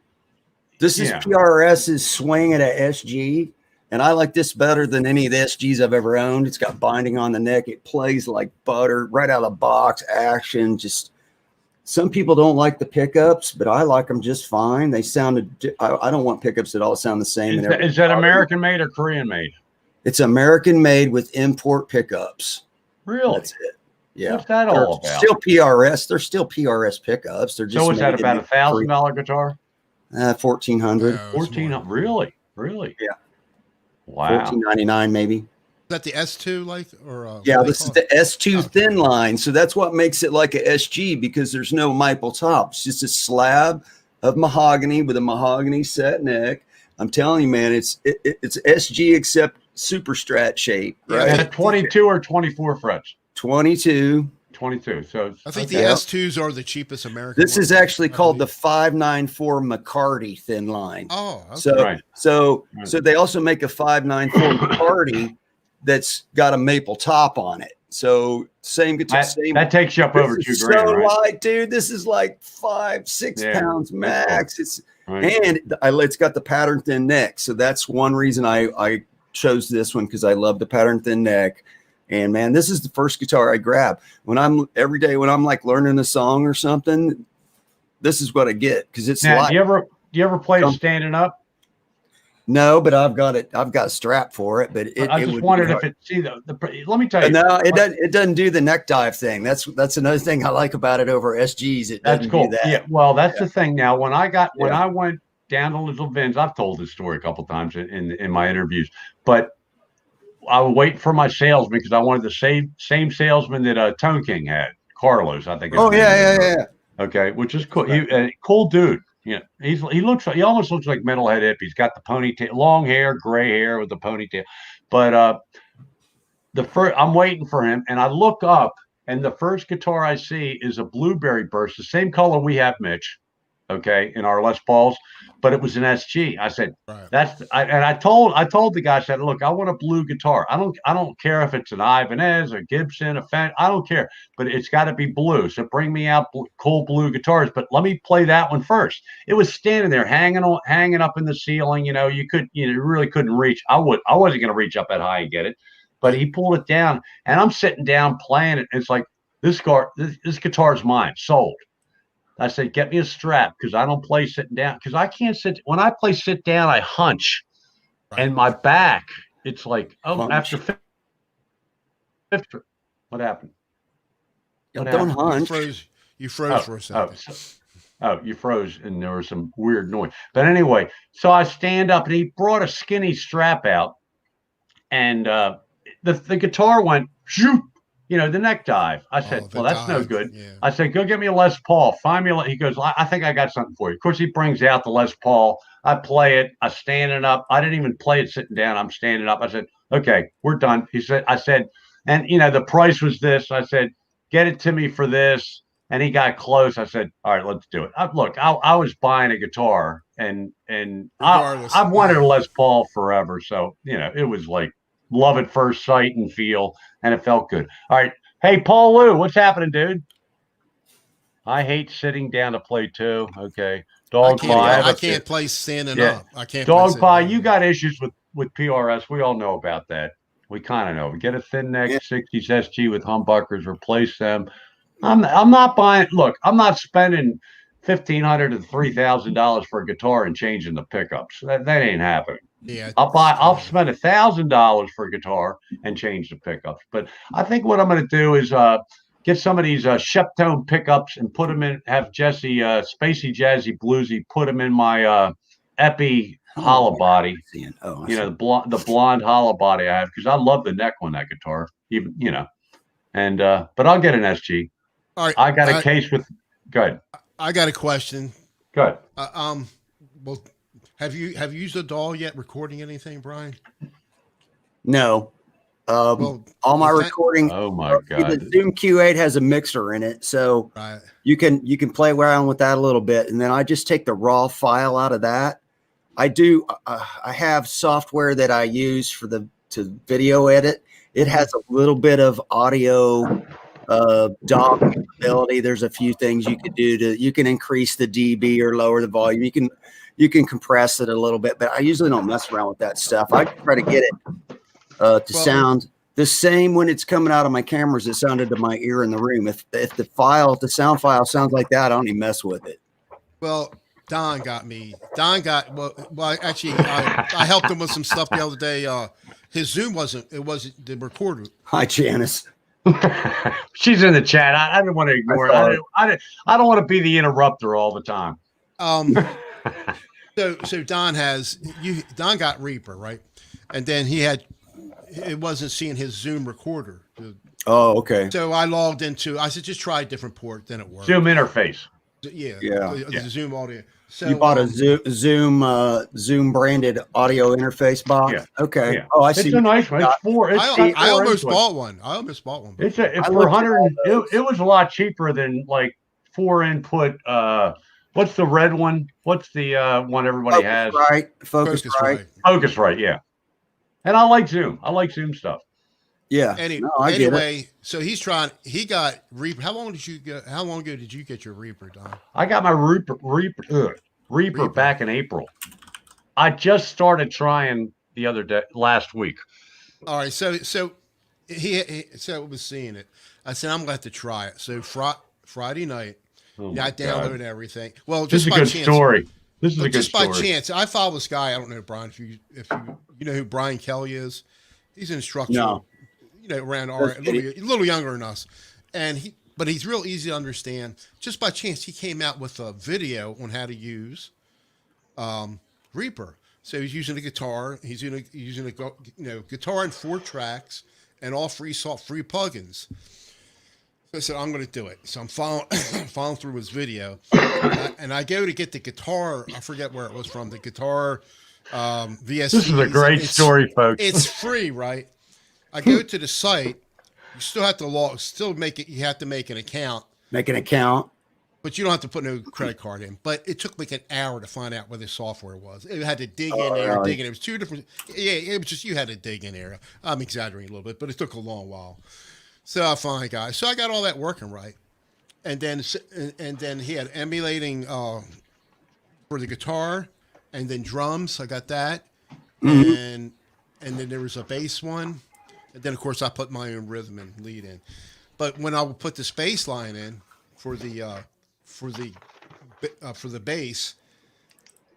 This is PRS's swing at a SG. And I like this better than any of the SGs I've ever owned. It's got binding on the neck. It plays like butter right out of the box. Action. Just some people don't like the pickups, but I like them just fine. They sounded. I don't want pickups that all sound the same. Is that American made or Korean made? It's American made with import pickups. Really? That's it. Yeah. What's that all about? Still PRS. They're still PRS pickups. They're just. So is that about a $1,000 guitar? $1,400. $1,400. Really? Yeah. Wow. $14.99 maybe. Is that the S2 this is the S2 thin line. So that's what makes it like a SG because there's no maple top. It's just a slab of mahogany with a mahogany set neck. I'm telling you, man, it's SG except super strat shape, right? Yeah, 22 or 24 frets? 22. 22. So I think the S2s are the cheapest American. This is actually called the 594 McCarty thin line. Oh, okay. So they also make a 594 McCarty that's got a maple top on it. So same guitar. That takes you up over $2,000. So light, dude. This is like 5-6 pounds max. It's it's got the pattern thin neck. So that's one reason I chose this one because I love the pattern thin neck. And man, this is the first guitar I grab every day when I'm like learning a song or something. This is what I get because it's light. Do you ever play it standing up? No, but I've got a strap for it. But I just wondered if it. See let me tell you. No, it doesn't do the neck dive thing. That's another thing I like about it over SGs. It doesn't do that. Yeah, well, that's the thing. Now, when I went down to Little Vin's, I've told this story a couple times in my interviews, but I would wait for my salesman because I wanted the same salesman that Tone King had, Carlos, I think. Oh yeah. Okay, which is cool. Cool dude. Yeah, he almost looks like metalhead hippie. He's got the ponytail, long hair, gray hair with the ponytail. But I'm waiting for him, and I look up, and the first guitar I see is a Blueberry Burst, the same color we have, Mitch. okay, in our Les Pauls, but it was an SG. I said, Right. I told the guy, I said, look, I want a blue guitar. I don't care if it's an Ibanez or Gibson, a Fender, I don't care, but it's got to be blue. So bring me out cool blue guitars, but let me play that one first. It was standing there hanging up in the ceiling. You know, you really couldn't reach. I wasn't going to reach up that high and get it, but he pulled it down, and I'm sitting down playing it. And it's like, this guitar is mine, sold. I said, get me a strap, because I don't play sitting down, because I can't sit. When I play sit down, I hunch, and my back, it's like, after fifth, what happened? Don't hunch. You froze for a second. You froze, and there was some weird noise. But anyway, so I stand up, and he brought a skinny strap out, and the guitar went shoot. You know, the neck dive. I said, well, that's no good. Yeah. I said, go get me a Les Paul. Find me he goes, I think I got something for you. Of course, he brings out the Les Paul. I play it. I'm standing up. I didn't even play it sitting down. I'm standing up. I said, okay, we're done. I said, and, you know, the price was this. I said, get it to me for this. And he got close. I said, all right, let's do it. I was buying a guitar, and I've wanted a Les Paul forever. So, you know, it was like love at first sight and feel, and it felt good. All right. Hey, Paul Lou, what's happening, dude? I hate sitting down to play too. Okay. Dog Pie. I can't play standing up. I can't. Dog Pie, you got issues with PRS. We all know about that. We kind of know. Get a thin neck 60s SG with humbuckers, replace them. I'm not buying. Look, I'm not spending $1,500 to $3,000 for a guitar and changing the pickups. That ain't happening. Yeah, I'll spend $1,000 for a guitar and change the pickups. But I think what I'm going to do is get some of these Sheptone pickups and put them in. Have Jesse Spacey Jazzy Bluesy put them in my Epi hollow body. You know, the blonde hollow body I have, because I love the neck on that guitar. Even, you know, and but I'll get an SG. All right, I got a case with. Good. I got a question. Good. Well, have you used a DAW yet? Recording anything, Brian? No. All my recording. Oh my God! The Zoom Q8 has a mixer in it, so you can play around with that a little bit, and then I just take the raw file out of that. I have software that I use to video edit. It has a little bit of audio DAW capability. There's a few things you could do you can increase the dB or lower the volume. You can compress it a little bit, but I usually don't mess around with that stuff. I try to get it to sound the same when it's coming out of my cameras. It sounded to my ear in the room. If the sound file sounds like that, I don't even mess with it. Well, Don got me. Well, actually, I helped him with some stuff the other day. His Zoom wasn't the recorder. Hi, Janice. She's in the chat. I didn't want to ignore it. I don't want to be the interrupter all the time. So Don got Reaper, right? And then it wasn't seeing his Zoom recorder. Oh, okay. So I logged into. I said, just try a different port. Then it worked. Zoom interface. Yeah. The Zoom audio. So you bought a Zoom branded audio interface box. Yeah. Okay. Yeah. Oh, I see. It's a nice one. It's four. I almost bought one. It's for 100. It was a lot cheaper than like 4 input. What's the red one? What's the one everybody has? Focusrite. Yeah. And I like Zoom. I like Zoom stuff. Yeah. Anyway, so he got Reaper. How long ago did you get your Reaper, Don? I got my Reaper back in April. I just started trying last week. All right. So he was seeing it. I said, I'm going to have to try it. So Friday night, I downloaded everything. Well, this is a good story. This is a good story. Just by chance, I follow this guy. I don't know, Brian, if you know who Brian Kelly is. He's an instructor. No. Around a little younger than us, but he's real easy to understand. Just by chance, he came out with a video on how to use Reaper. So he's using a guitar. He's using a guitar and 4 tracks and all free plugins. So I said, I'm going to do it. So I'm following through his video, and I go to get the guitar. I forget where it was from. The guitar VST. This is a great story, folks. It's free, right? I go to the site. You still have to log. You have to make an account. Make an account. but you don't have to put no credit card in. But it took like an hour to find out where the software was. It had to dig in there, really? dig in. It was two different. Yeah, it was just you had to dig in there. I'm exaggerating a little bit, but it took a long while. So I finally got. So I got all that working right, and then he had emulating for the guitar, and then drums. I got that, and then there was a bass one, and then of course I put my own rhythm and lead in. But when I would put the bass line in for the bass,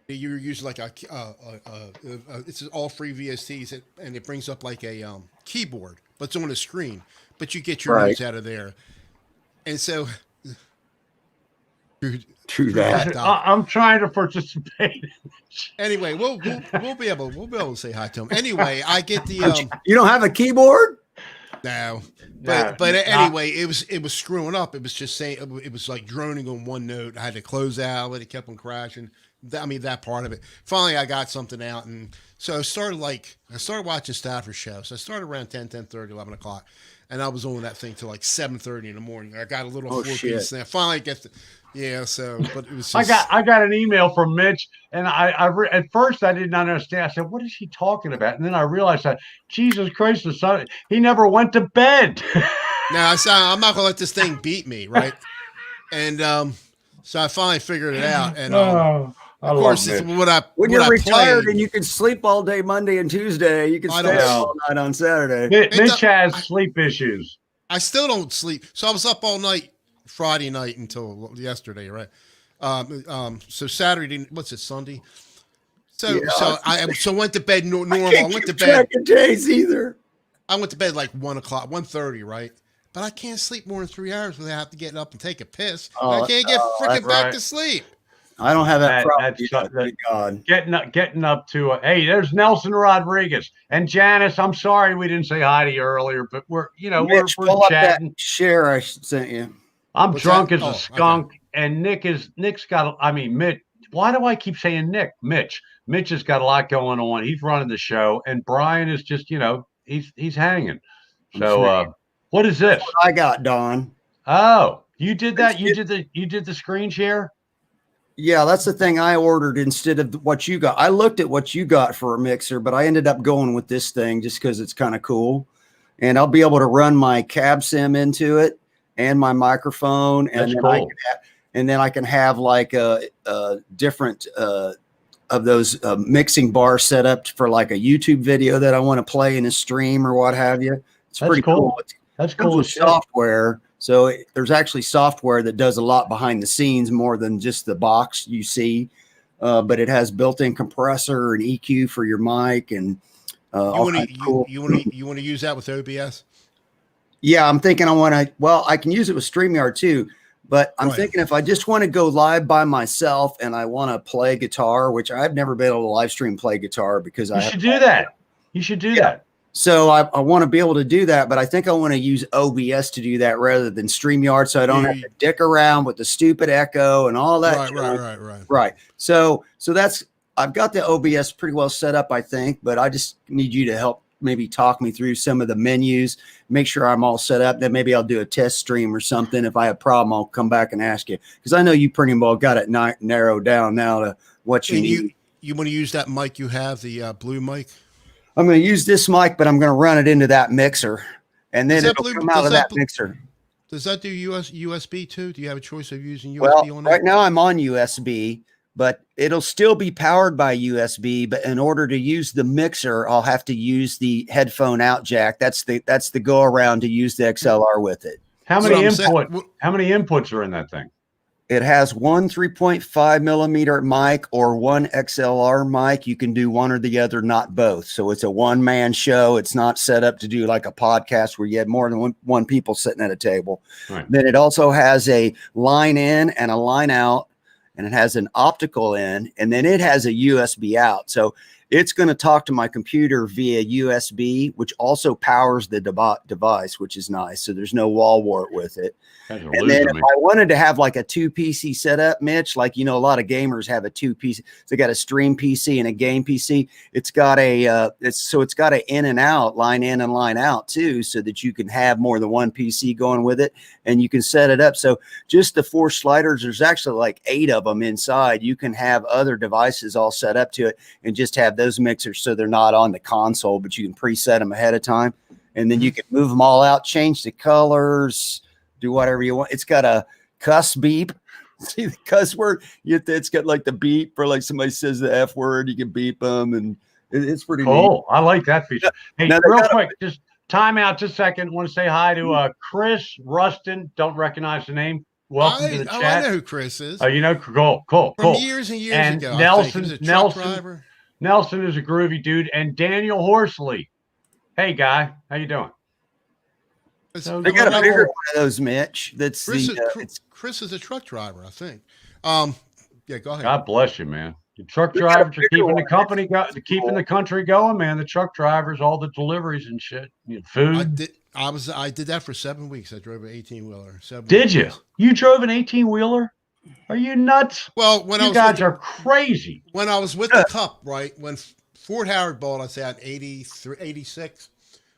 you use like it's all free VSTs, and it brings up like a keyboard, but it's on a screen. But you get your notes out of there, and so True that. I'm trying to participate. Anyway, we'll be able to say hi to him. Anyway, I get the You don't have a keyboard? no, Nah, but not- anyway, it was screwing up. It was just saying it was like droning on one note. I had to close out, it kept on crashing. That part of it. Finally, I got something out, and so I started watching Stafford show. So I started around 10:30, 11 o'clock, and I was on that thing till like 7:30 in the morning. I got a little 4-piece snap. Finally, so but it was. Just, I got an email from Mitch, and at first I didn't understand. I said, "What is he talking about?" And then I realized that Jesus Christ, the son, he never went to bed. Now I'm not gonna let this thing beat me, right? And so I finally figured it out, and of course, it's When you're retired and you can sleep all day Monday and Tuesday, you can stay up all night on Saturday. Mitch has sleep issues. I still don't sleep, so I was up all night Friday night until yesterday, right? So Saturday, what's it, Sunday? So I went to bed normal. I went to bed. Days either. I went to bed like 1:30, right? But I can't sleep more than 3 hours without having to get up and take a piss. I can't get freaking back to sleep. I don't have that problem. Thank God. Getting up to hey, there's Nelson Rodriguez and Janice. I'm sorry we didn't say hi to you earlier, but we're Mitch, we're pull up chatting. that share I sent you. I'm What's drunk that? as a skunk, and Nick's got. I mean, Mitch. Why do I keep saying Nick? Mitch. Mitch has got a lot going on. He's running the show, and Brian is just he's hanging. So what is this? What I got, Don. Oh, you did that. You did the screen share. Yeah, that's the thing I ordered instead of what you got. I looked at what you got for a mixer, but I ended up going with this thing just because it's kind of cool. And I'll be able to run my cab sim into it and my microphone. And then I can have like a different of those mixing bars set up for like a YouTube video that I want to play in a stream or what have you. It's pretty cool. That's cool. With software. So there's actually software that does a lot behind the scenes more than just the box you see. But it has built-in compressor and EQ for your mic and you want to use that with OBS? Yeah, I'm thinking I can use it with StreamYard too, but I'm thinking if I just want to go live by myself and I want to play guitar, which I've never been able to live stream play guitar because you should do that. You should do that. So I want to be able to do that, but I think I want to use OBS to do that rather than StreamYard, so I don't have to dick around with the stupid echo and all that. Right. So that's I've got the OBS pretty well set up, I think, but I just need you to help maybe talk me through some of the menus, make sure I'm all set up. Then maybe I'll do a test stream or something. If I have a problem, I'll come back and ask you because I know you pretty well got it narrowed down now to what you need. You want to use that mic you have, the blue mic? I'm going to use this mic, but I'm going to run it into that mixer, and then it'll come out of that mixer. Does that do USB too? Do you have a choice of using USB on that? Right now I'm on USB, but it'll still be powered by USB. But in order to use the mixer, I'll have to use the headphone out jack. That's the go around to use the XLR with it. How many inputs are in that thing? It has one 3.5 millimeter mic or one XLR mic. You can do one or the other, not both. So it's a one-man show. It's not set up to do like a podcast where you have more than one people sitting at a table. Right. Then it also has a line in and a line out, and it has an optical in, and then it has a USB out. So it's going to talk to my computer via USB, which also powers the device, which is nice. So there's no wall wart with it. Guys are And then losing if me. I wanted to have like a 2 PC setup, Mitch, like, you know, a lot of gamers have a 2 PC. So they got a stream PC and a game PC. It's got it's got a in and out, line in and line out too, so that you can have more than one PC going with it, and you can set it up. So just the 4 sliders, there's actually like 8 of them inside. You can have other devices all set up to it and just have those mixers so they're not on the console, but you can preset them ahead of time. And then you can move them all out, change the colors, do whatever you want. It's got a cuss beep. See the cuss word? It's got like the beep for like somebody says the F word, you can beep them, and it's pretty neat. Cool. I like that feature. Hey, Now, they real got quick, just time out just a second. Want to say hi to Chris Rustin. Don't recognize the name. Welcome to the I chat. know who Chris is. Oh, you know, cool. From years and years And ago. Nelson- I think. He was a truck driver. Nelson is a groovy dude, and Daniel Horsley. Hey, guy, how you doing? So They got a whatever- bigger one of those, Mitch. That's Chris is a truck driver, I think. Yeah, go ahead. God bless you, man. The truck They got a drivers are bigger keeping the one. company keeping the country going, man. The truck drivers, all the deliveries and shit, food. I did that for 7 weeks. I drove an 18-wheeler. Did you? You drove an 18-wheeler? Are you nuts? Well, when I You was guys are crazy. when I was with the Cup, right? When Fort Howard bought us out in 83, 86,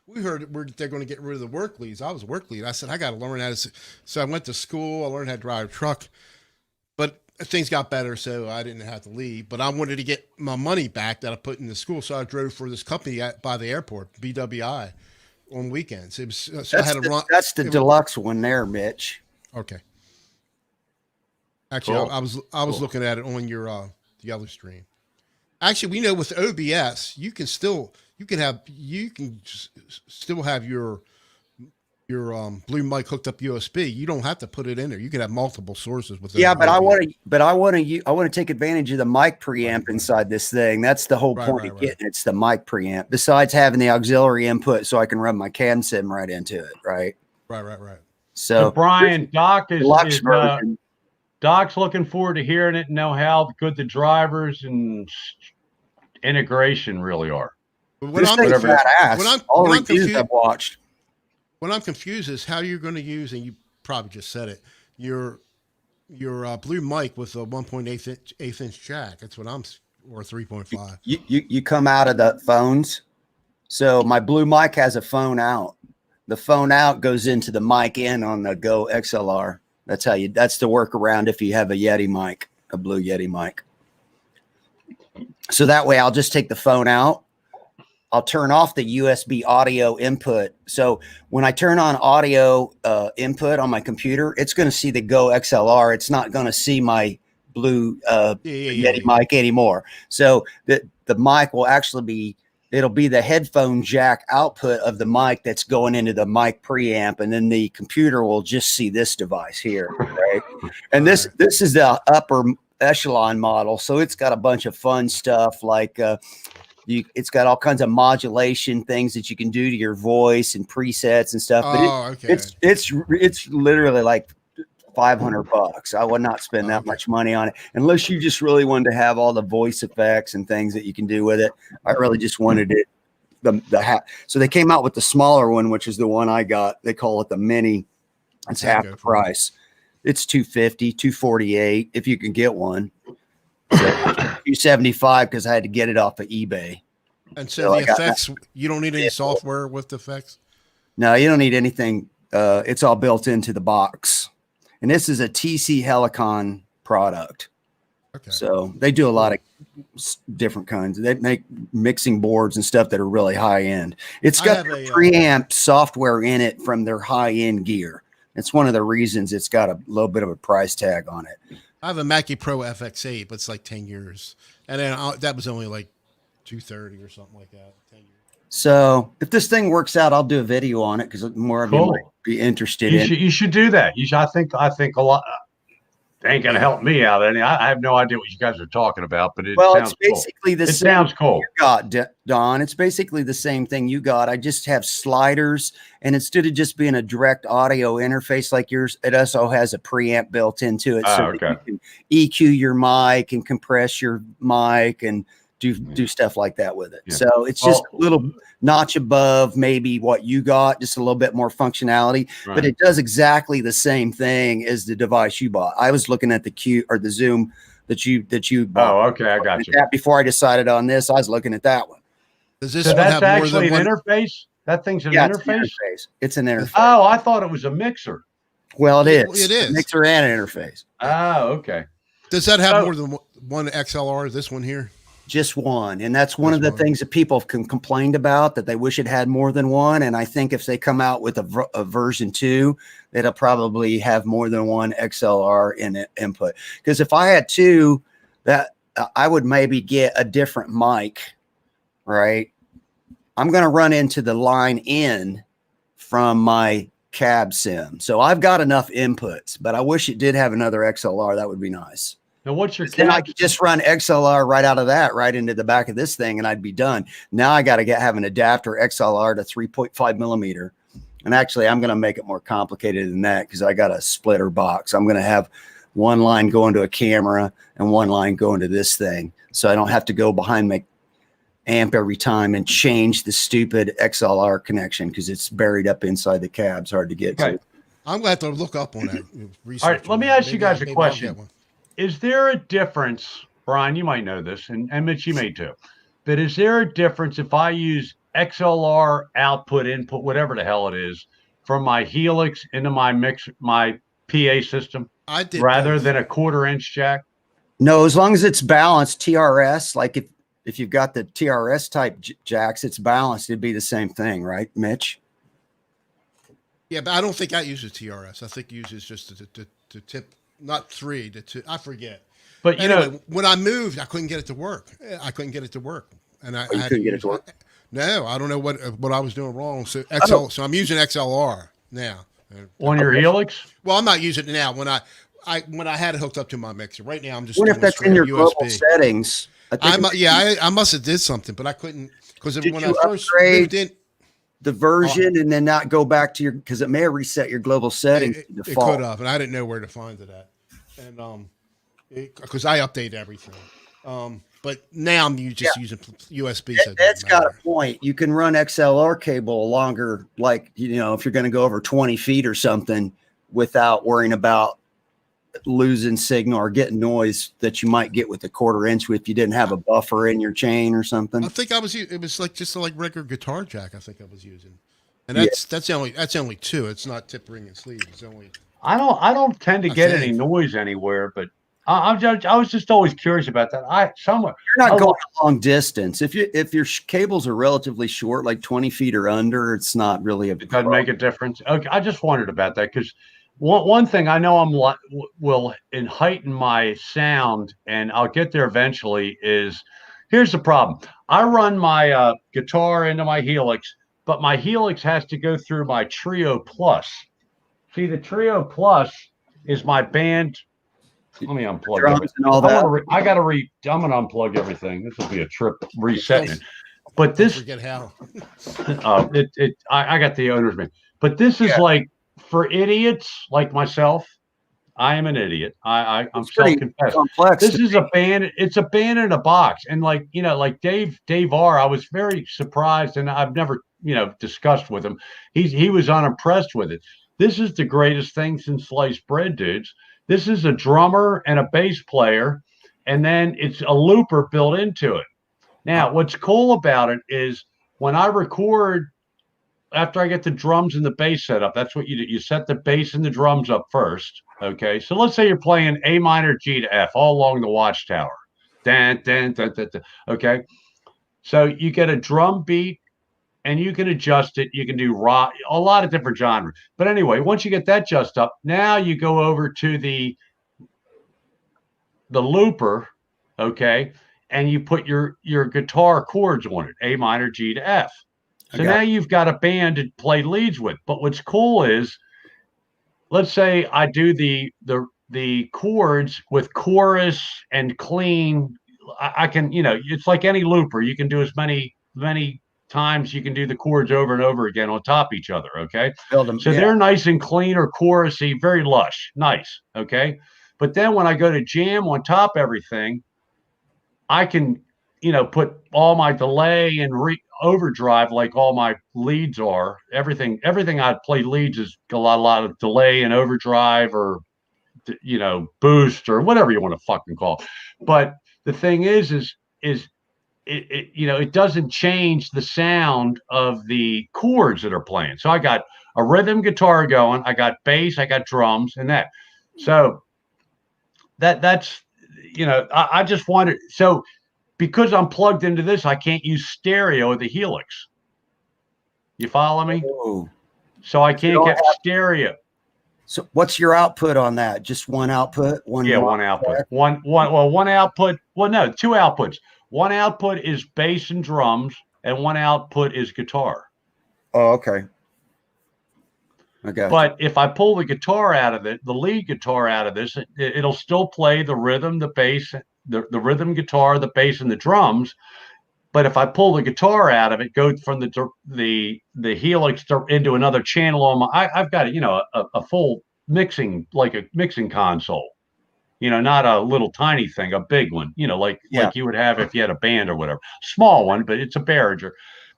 we heard they're going to get rid of the work leads. I was a work lead. I said, I got to learn how to. So I went to school. I learned how to drive a truck. But things got better, so I didn't have to leave. But I wanted to get my money back that I put in the school. So I drove for this company by the airport, BWI, on weekends. It was, so I had to run. That's the deluxe one there, Mitch. Okay. Actually, Cool. I was looking at it on your the other stream. Actually, we know with OBS, you can still have your Blue mic hooked up USB. You don't have to put it in there. You can have multiple sources with. Yeah, but I want to take advantage of the mic preamp inside this thing. That's the whole point of getting it's the mic preamp. Besides having the auxiliary input, so I can run my cam sim right into it. Right. Right. So Brian, Doc deluxe version. Doc's looking forward to hearing it and know how good the drivers and integration really are. But This thing's badass. All when I'm reviews confused, I've watched. what I'm confused is how you're going to use, and you probably just said it, your Blue mic with a 1.8 inch jack. That's what or 3.5. You come out of the phones. So my Blue mic has a phone out. The phone out goes into the mic in on the Go XLR. That's the workaround if you have a Yeti mic, a Blue Yeti mic. So that way I'll just take the phone out. I'll turn off the USB audio input. So when I turn on audio input on my computer, it's going to see the Go XLR. It's not going to see my Blue Yeti mic anymore. So the mic will actually it'll be the headphone jack output of the mic that's going into the mic preamp, and then the computer will just see this device here, right? And this is the upper echelon model, so it's got a bunch of fun stuff like it's got all kinds of modulation things that you can do to your voice and presets and stuff. But it's literally like $500. I would not spend that much money on it unless you just really wanted to have all the voice effects and things that you can do with it. I really just wanted it. So they came out with the smaller one, which is the one I got. They call it the mini. It's half the price. It's $250, $248 if you can get one. So $275 because I had to get it off of eBay. And so the effects, you don't need any software with the effects? No, you don't need anything. It's all built into the box. And this is a TC Helicon product. Okay. So they do a lot of different kinds. They make mixing boards and stuff that are really high end. It's got preamp software in it from their high end gear. It's one of the reasons it's got a little bit of a price tag on it. I have a Mackie Pro FX8, but it's like 10 years. And then that was only like $230 or something like that. 10 years. So if this thing works out, I'll do a video on it because more of you might be interested in. You should do that. I think a lot. It ain't gonna help me out any. I have no idea what you guys are talking about, but it's basically the same. It sounds cool. You got, Don. It's basically the same thing you got. I just have sliders, and instead of just being a direct audio interface like yours, it also has a preamp built into it, so that you can EQ your mic and compress your mic and do stuff like that with it. Yeah. So it's just a little notch above maybe what you got, just a little bit more functionality, but it does exactly the same thing as the device you bought. I was looking at the Q or the Zoom that you bought. Oh, okay, I got you. That before I decided on this, I was looking at that one. Does this So one that's have more actually than an one? interface? That thing's an Yeah, interface? It's an interface. Oh, I thought it was a mixer. Well, it It- is. it is. A mixer and an interface. Oh, okay. Does that have So- more than one XLR? This one here? Just one. And that's one Just of the one. things that people have complained about, that they wish it had more than one. And I think if they come out with a version 2, it'll probably have more than one XLR in it, input. Because if I had 2, that I would maybe get a different mic, right? I'm going to run into the line in from my cab sim. So I've got enough inputs, but I wish it did have another XLR. That would be nice. Now, what's your Then I cab? could just run XLR right out of that, right into the back of this thing, and I'd be done. Now I got to have an adapter XLR to 3.5 millimeter. And actually, I'm going to make it more complicated than that because I got a splitter box. I'm going to have one line going to a camera and one line going to this thing. So I don't have to go behind my amp every time and change the stupid XLR connection because it's buried up inside the cab. It's hard to get Okay. to. I'm going to have to look up on that. All right, let me ask you guys a Maybe I'll question. get one. Is there a difference, Brian? You might know this, and Mitch, you may too. But is there a difference if I use XLR output, input, whatever the hell it is, from my Helix into my PA system, I did rather both. than a 1/4-inch jack? No, as long as it's balanced, TRS, like if you've got the TRS type jacks, it's balanced. It'd be the same thing, right, Mitch? Yeah, but I don't think that uses TRS. I think it uses just to tip, not 3, to 2. I forget. But you Anyway, know, when I moved, I couldn't get it to work. I couldn't get it to work, and I you had couldn't get it use- to work? No, I don't know what I was doing wrong. So don't- so I'm using XLR now. on your Helix, Well, I'm not using it now. When I had it hooked up to my mixer, right now I'm just What doing if that's straight in your USB. global settings? I think I must have did something, but I couldn't because Did when you I first upgrade moved in, the version and then not go back to your, because it may have reset your global settings it to could default. have, and I didn't know where to find it at, and because I update everything. But now I'm just using USB. So it Ed's doesn't got matter. a point. You can run XLR cable longer, like, if you're going to go over 20 feet or something without worrying about losing signal or getting noise that you might get with a 1/4 inch if you didn't have a buffer in your chain or something. I think it was like just like regular guitar jack. I think I was using, and that's only 2. It's not tip, ring, and sleeve. It's only. I don't tend to I get think. any noise anywhere, but I was just always curious about that. You're not going a long distance. If your cables are relatively short, like 20 feet or under, it's not really it doesn't make a difference. Okay, I just wondered about that because one thing I know will heighten my sound, and I'll get there eventually. Here's the problem: I run my guitar into my Helix, but my Helix has to go through my Trio Plus. See, the Trio Plus is my band. Let me unplug drums everything. and all that. I'm gonna unplug everything. This will be a trip resetting it. But Don't this, forget how. I got the owner's man. But this is like for idiots like myself. I am an idiot. I'm It's pretty self-confessed. complex. This is a band. It's a band in a box, and like Dave R. I was very surprised, and I've never discussed with him. He was unimpressed with it. This is the greatest thing since sliced bread, dudes. This is a drummer and a bass player, and then it's a looper built into it. Now, what's cool about it is when I record, after I get the drums and the bass set up, that's what you do. You set the bass and the drums up first. Okay. So let's say you're playing A minor, G to F all along the Watchtower. Dan, dan, dan, dan, dan. Okay. So you get a drum beat and you can adjust it. You can do rock, a lot of different genres. But anyway, once you get that just up, now you go over to the looper, okay, and you put your guitar chords on it, A minor, G to F. So now you've got a band to play leads with. But what's cool is, let's say I do the chords with chorus and clean. I can, it's like any looper. You can do as many times you can do the chords over and over again on top of each other. Okay. Build them. So they're nice and clean or chorusy, very lush, nice. Okay. But then when I go to jam on top of everything, I can put all my delay and overdrive like all my leads are. Everything I play leads is a lot of delay and overdrive, or boost, or whatever you want to fucking call it. But the thing is it doesn't change the sound of the chords that are playing. So I got a rhythm guitar going, I got bass, I got drums, and that. So that's I just wanted, so because I'm plugged into this, I can't use stereo of the Helix. You follow me? Oh. So I can't get stereo. So what's your output on that? Just one output? One output. One output. Well, no, two outputs. One output is bass and drums, and one output is guitar. Oh, okay. I got But if I pull the guitar out of it, the lead guitar out of this, it'll still play the rhythm, the bass, the rhythm guitar, the bass, and the drums. But if I pull the guitar out of it, go from the Helix into another channel on my, I've got a full mixing, like a mixing console. Not a little tiny thing, a big one. Like you would have if you had a band or whatever. Small one, but it's a Behringer.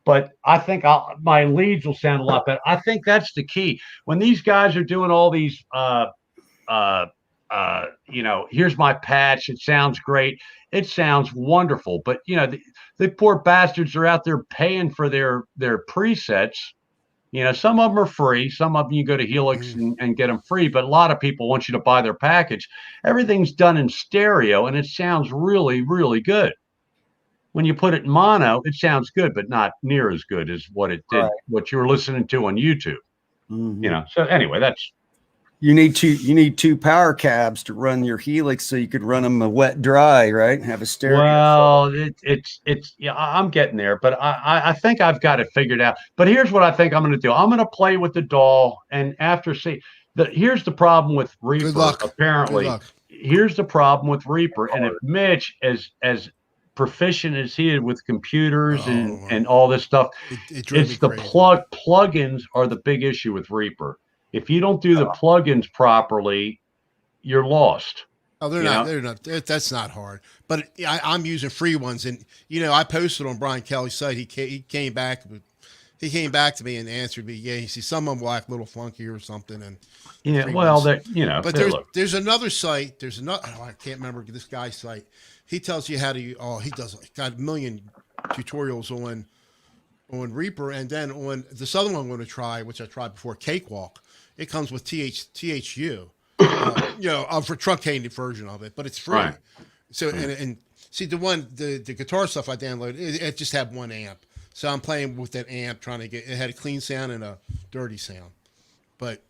But I think my leads will sound a lot better. I think that's the key. When these guys are doing all these, here's my patch. It sounds great. It sounds wonderful. But the poor bastards are out there paying for their presets. Some of them are free. Some of them you go to Helix and get them free. But a lot of people want you to buy their package. Everything's done in stereo, and it sounds really, really good. When you put it in mono, it sounds good, but not near as good as what it did, what you were listening to on YouTube. Mm-hmm. So anyway, that's. You need two power cabs to run your Helix, so you could run them a wet dry, right? Have a stereo. Well, it's I'm getting there, but I think I've got it figured out. But here's what I think I'm going to do. I'm going to play with the DAW, and here's the problem with Reaper. Good luck. Apparently, Good luck. Here's the problem with Reaper, and if Mitch, as proficient as he is with computers and all this stuff, it's the plugins are the big issue with Reaper. If you don't do the plugins properly, you're lost. Oh, they're not. That's not hard. But I'm using free ones, and I posted on Brian Kelly's site. He came back. He came back to me and answered me. Yeah, you see, some of them were like a little funky or something, and But there's another site. There's another. I can't remember this guy's site. He tells you how to. He does got a million tutorials on Reaper, and then on this other one I'm going to try, which I tried before, Cakewalk. It comes with THU, for truncated version of it, but it's free. Right. So and see the guitar stuff I downloaded, it just had one amp. So I'm playing with that amp, trying to get it had a clean sound and a dirty sound. But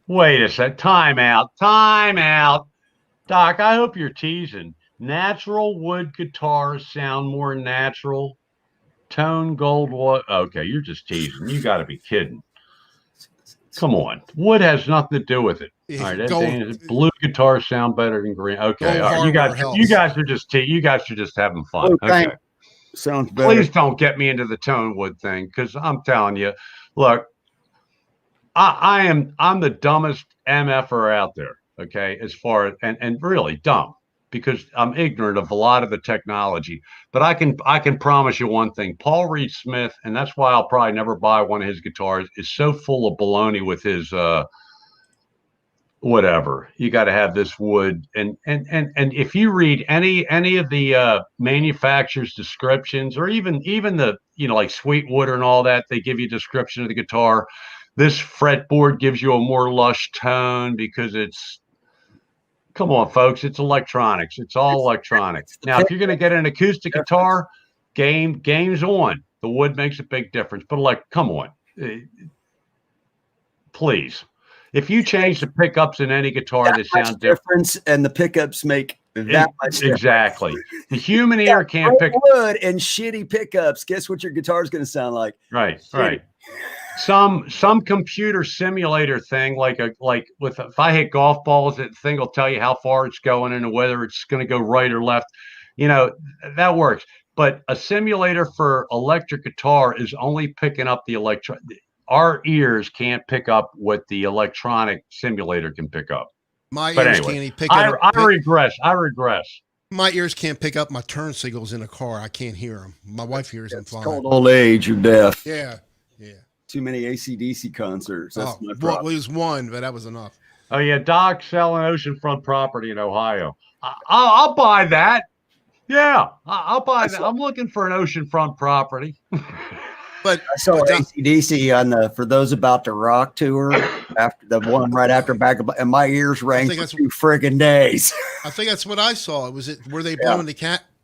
wait a sec, time out, Doc. I hope you're teasing. Natural wood guitars sound more natural. Tone gold wood. Okay, you're just teasing. You got to be kidding. Come on, wood has nothing to do with it. All right, blue guitars sound better than green. Okay, all right. You guys are just having fun. Okay, sounds better. Please don't get me into the tone wood thing, because I'm telling you, look, I'm the dumbest MFer out there. Okay, as far as and really dumb, because I'm ignorant of a lot of the technology. But I can promise you one thing: Paul Reed Smith, and that's why I'll probably never buy one of his guitars, is so full of baloney with his whatever. You got to have this wood, and if you read any of the manufacturer's descriptions, or even the like Sweetwater and all that, they give you a description of the guitar. This fretboard gives you a more lush tone because it's. Come on, folks. It's electronics. It's all electronics. Now, if you're going to get an acoustic guitar, game's on. The wood makes a big difference. But come on. Please. If you change the pickups in any guitar, they sound different. And the pickups make that much difference. Exactly. The human ear can't pick wood and shitty pickups. Guess what your guitar is going to sound like? Right, right. Some computer simulator thing, if I hit golf balls, that thing will tell you how far it's going and whether it's going to go right or left. That works. But a simulator for electric guitar is only picking up the electron. Our ears can't pick up what the electronic simulator can pick up. My ears can't pick up. I regress. My ears can't pick up my turn signals in a car. I can't hear them. My wife hears them It's fine. called old age. You're deaf. Yeah. Too many AC/DC concerts. That's my Well, problem. it was one, but that was enough. Oh yeah, Doc selling oceanfront property in Ohio. I'll buy that. Yeah, I'll buy that. I'm looking for an oceanfront property. But I saw but, AC/DC on the For Those About to Rock tour after the one right after Back of, and my ears rang think for that's- 2 friggin' days. I think that's what I saw. Were they blowing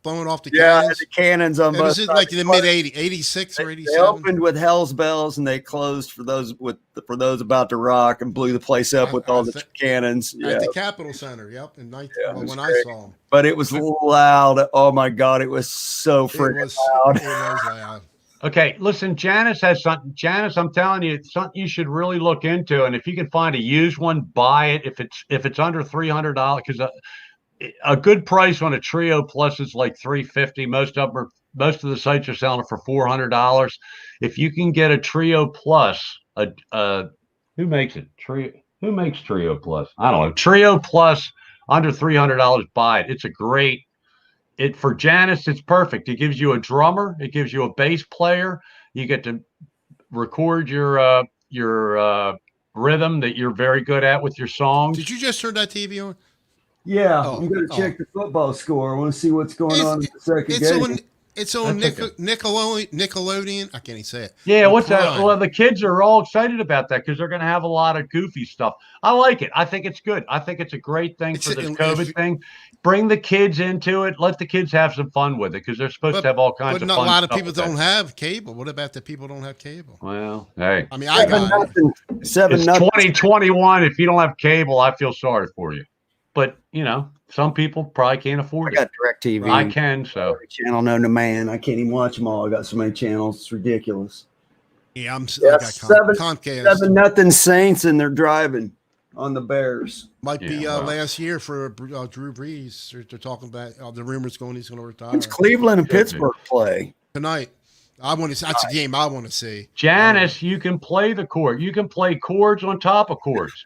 blowing off the Yeah, cannons? the cannons on It both was sides. like in the mid 80s, 86 or They 87. opened with Hell's Bells and they closed For Those About to Rock and blew the place up with all the cannons. Yeah, At the Capitol Center. Yep. In 19, Yeah, it was when great. I saw them. but it was loud. Oh my god, it was so friggin' loud. It was loud. Okay, listen, Janice has something. Janice, I'm telling you, it's something you should really look into. And if you can find a used one, buy it. If it's under $300, because a good price on a Trio Plus is like $350. Most of the sites are selling it for $400. If you can get a Trio Plus, who makes it? Who makes Trio Plus? I don't know. Trio Plus under $300, buy it. It's a great. For Janice, it's perfect. It gives you a drummer. It gives you a bass player. You get to record your rhythm that you're very good at with your songs. Did you just turn that TV on? Yeah, Oh, I'm going to check the football score. I want to see what's going on in the second It's game. on. It's on That's okay. Nickelodeon. I can't even say it. Yeah, On what's that? Prime. Well, the kids are all excited about that because they're going to have a lot of goofy stuff. I like it. I think it's good. I think it's a great thing for this COVID thing. Bring the kids into it. Let the kids have some fun with it because they're supposed to have all kinds But of not fun a lot of stuff people with that. don't have cable. What about the people who don't have cable? Well, hey, I mean, I got it. 7-0. it's 2021. If you don't have cable, I feel sorry for you. But, some people probably can't I afford it. got DirecTV. I can, so. Every channel known to man. I can't even watch them all. I got so many channels. It's ridiculous. Yeah, I Yeah, got Comcast. 7-0 Saints, and they're driving on the Bears. Might be Yeah, well. last year for Drew Brees. They're talking about the rumors going he's going to retire When's Cleveland and Could be. Pittsburgh play? tonight. I want to. That's a game I want to see. Janice, you can play the chord. You can play chords on top of chords.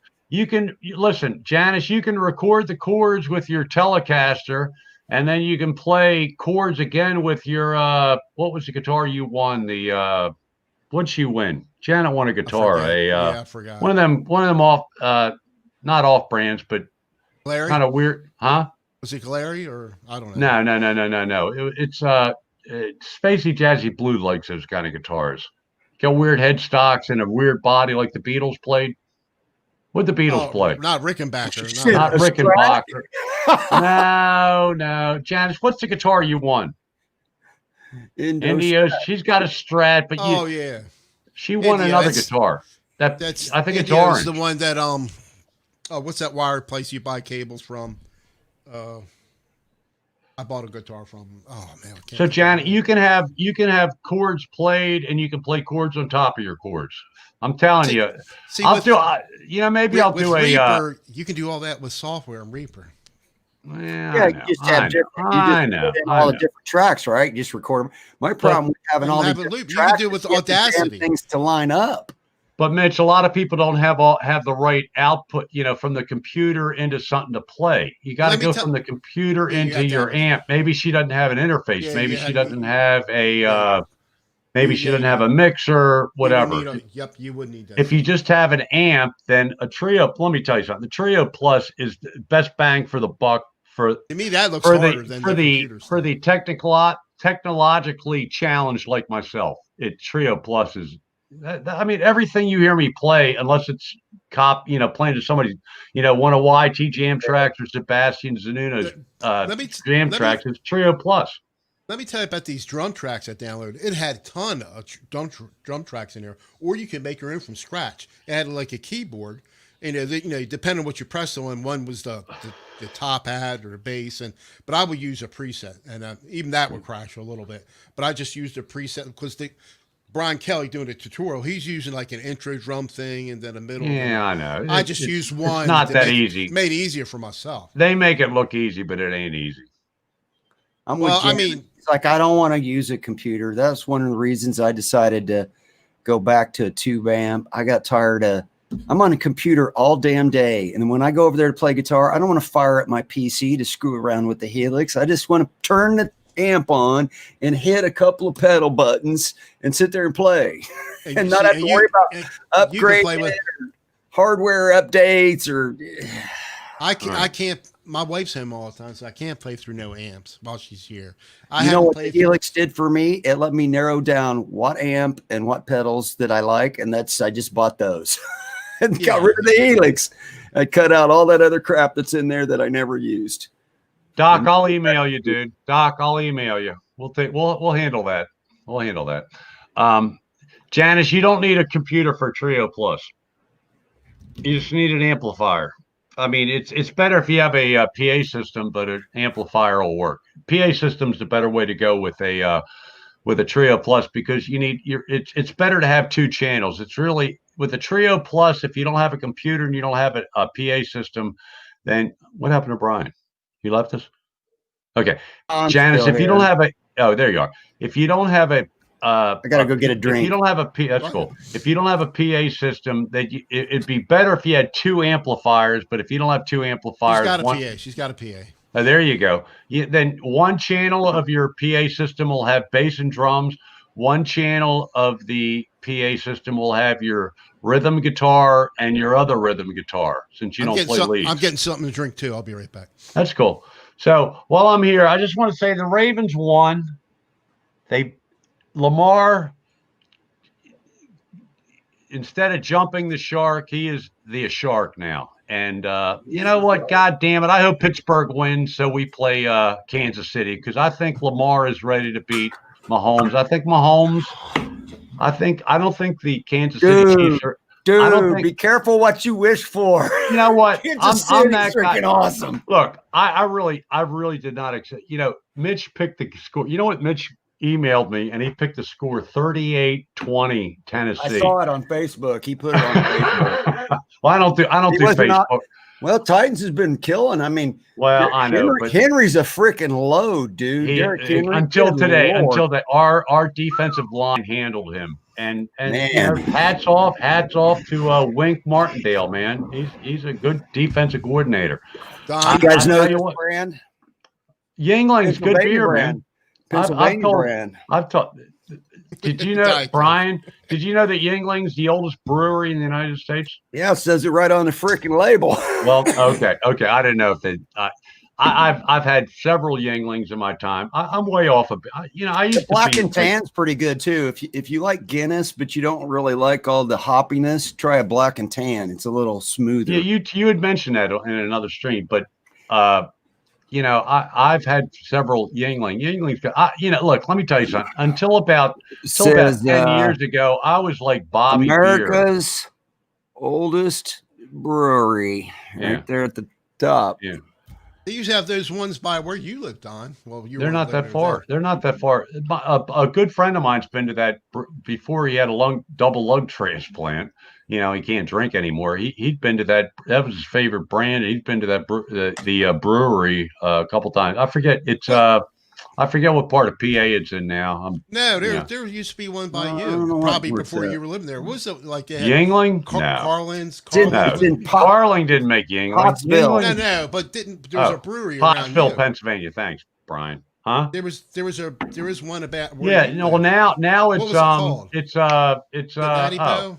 Listen, Janice, you can record the chords with your Telecaster, and then you can play chords again with your what was the guitar you won? What'd she win? Janet won a guitar. I forgot. One of them off not off brands, but Larry? kind of weird, huh? Was it Larry or I don't know. No. It's Spacey Jazzy Blue likes those kind of guitars. Got weird headstocks and a weird body like the Beatles played. What'd the Beatles play? Not Rickenbacker. Shit. Not a Rickenbacker. No. Janice, what's the guitar you won? Indios. She's got a Strat, but yeah. she won another guitar. I think it's orange. The one that what's that wire place you buy cables from? I bought a guitar from. Oh man. So Janet, you can have chords played, and you can play chords on top of your chords. I'm telling you. See, I'll do a Reaper, you can do all that with software in Reaper. Yeah, you just have all the different tracks, right? You just record them. My problem with having all these different tracks, you can do it with Audacity. Things to line up. But Mitch, a lot of people don't have the right output, from the computer into something to play. You got to go from the computer into your amp. Maybe she doesn't have an interface. Maybe she doesn't have a. Maybe she doesn't have a mixer, whatever. You would need that. If you just have an amp, then a Trio. Let me tell you something. The Trio Plus is the best bang for the buck. To me, that looks harder than for the technologically challenged like myself. Trio Plus is. I mean, everything you hear me play, unless it's playing to somebody, one of YT jam tracks or Sebastian Zanuno's jam tracks, it's Trio Plus. Let me tell you about these drum tracks I downloaded. It had a ton of drum tracks in there, or you can make your own from scratch. It had like a keyboard, depending on what you press on. One was the top hat or the bass, but I would use a preset, and even that would crash a little bit. But I just used a preset because Brian Kelly doing a tutorial, he's using like an intro drum thing and then a middle. Yeah, I know. I just used one. It's not that easy. Made it easier for myself. They make it look easy, but it ain't easy. It's like I don't want to use a computer. That's one of the reasons I decided to go back to a tube amp. I got tired of I'm on a computer all damn day. And then when I go over there to play guitar, I don't want to fire up my PC to screw around with the Helix. I just want to turn the amp on and hit a couple of pedal buttons and sit there and play and not have to worry about upgrading or hardware updates or. I can't. My wife's home all the time, so I can't play through no amps while she's here. You know what the Helix did for me? It let me narrow down what amp and what pedals that I like, and I just bought those and got rid of the Helix. I cut out all that other crap that's in there that I never used. Doc, I'll email you, dude. Doc, I'll email you. We'll handle that. We'll handle that. Janice, you don't need a computer for Trio Plus. You just need an amplifier. I mean, it's better if you have a PA system, but an amplifier will work. PA system's the better way to go with a Trio Plus because it's better to have two channels. It's really with a Trio Plus. If you don't have a computer and you don't have a PA system, then what happened to Brian? He left us. Okay, Janice, if you don't have there you are. If you don't have I gotta go get a drink. If you don't have that's cool. If you don't have a PA system, it'd be better if you had two amplifiers. But if you don't have two amplifiers, She's got a PA. There you go. Then one channel of your PA system will have bass and drums. One channel of the PA system will have your rhythm guitar and your other rhythm guitar. Since you don't play leads, I'm getting something to drink too. I'll be right back. That's cool. So while I'm here, I just want to say the Ravens won. Lamar, instead of jumping the shark, he is the shark now. And you know what? God damn it. I hope Pittsburgh wins so we play Kansas City because I think Lamar is ready to beat Mahomes. I don't think the Kansas City Chiefs are. Dude, be careful what you wish for. You know what? I'm that guy. Awesome. Look, I really did not accept. Mitch picked the score. You know what Mitch emailed me and he picked the score 38-20 Tennessee. I saw it on Facebook. He put it on Facebook. Well, I don't do Facebook. Well, Titans has been killing. I mean, I know, but Henry's a freaking load, dude. Until today, our defensive line handled him. And hats off to Wink Martindale, man. He's a good defensive coordinator. Don, you guys know what brand? Yuengling's good beer, man. Pennsylvania brand. I've taught. Did you know, Brian? Did you know that Yuengling's the oldest brewery in the United States? Yeah, it says it right on the freaking label. Well, okay. I didn't know if they. I've had several Yuenglings in my time. I'm way off a bit. I used the black and tan's pretty good too. If you like Guinness, but you don't really like all the hoppiness, try a black and tan. It's a little smoother. Yeah, you had mentioned that in another stream, but I've had several Yuengling. Yuengling's look, let me tell you something. Until about 10 years ago, I was like Bobby America's oldest brewery, right there at the top. Yeah. They used to have those ones by where you lived, Don. Well, they're not that far. They're not that far. A good friend of mine's been to that before he had a double lung transplant. He can't drink anymore. He'd been to that. That was his favorite brand. He'd been to that the brewery a couple times. I forget. I forget what part of PA it's in now. There used to be one by you, probably before you were living there. What was it like? Yuengling? Carlin's. Carling didn't make Yuengling. Pottsville. No, but there was a brewery around Pottsville, Pennsylvania. Thanks, Brian. Huh? There is one about. Well, now it's called? it's Natty Boh.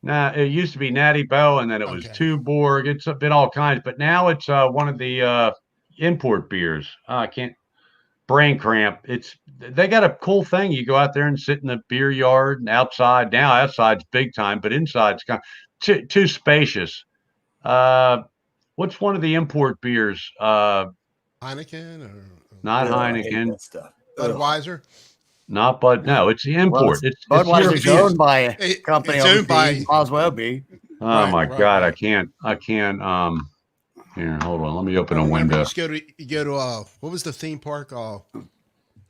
Nah, it used to be Natty Boh, and then it was Tuborg. It's been all kinds, but now it's one of the import beers. I can't. Brain cramp. They got a cool thing. You go out there and sit in the beer yard and outside. Now outside's big time, but inside's kind of too spacious. What's one of the import beers? Heineken or not Heineken. Budweiser. Not Bud. No, it's the import. Well, Budweiser's owned by a company. It's owned by. Might as well be. Oh my God! I can't. Here, hold on. Let me open a window. You go to what was the theme park?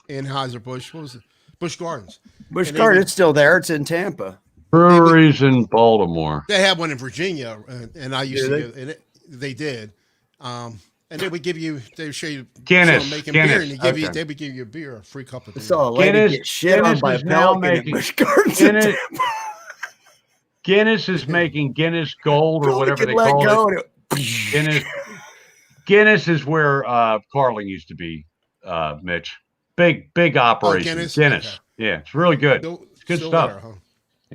Anheuser-Busch. What was it? Busch Gardens. Busch Gardens. It's still there. It's in Tampa. Breweries in Baltimore. They had one in Virginia, and I used to. And they did. And they would give you. They would show you Guinness making beer, and they would give you a beer, a free cup of beer. I saw a lady get shit on by Pelican at Busch Gardens in Tampa. Guinness is making Guinness Gold or Billy whatever could they let call go it. and Guinness is where Carling used to be, Mitch. Big operation. Guinness? Guinness. Okay. Yeah, it's really good. It's good Still stuff. there, huh?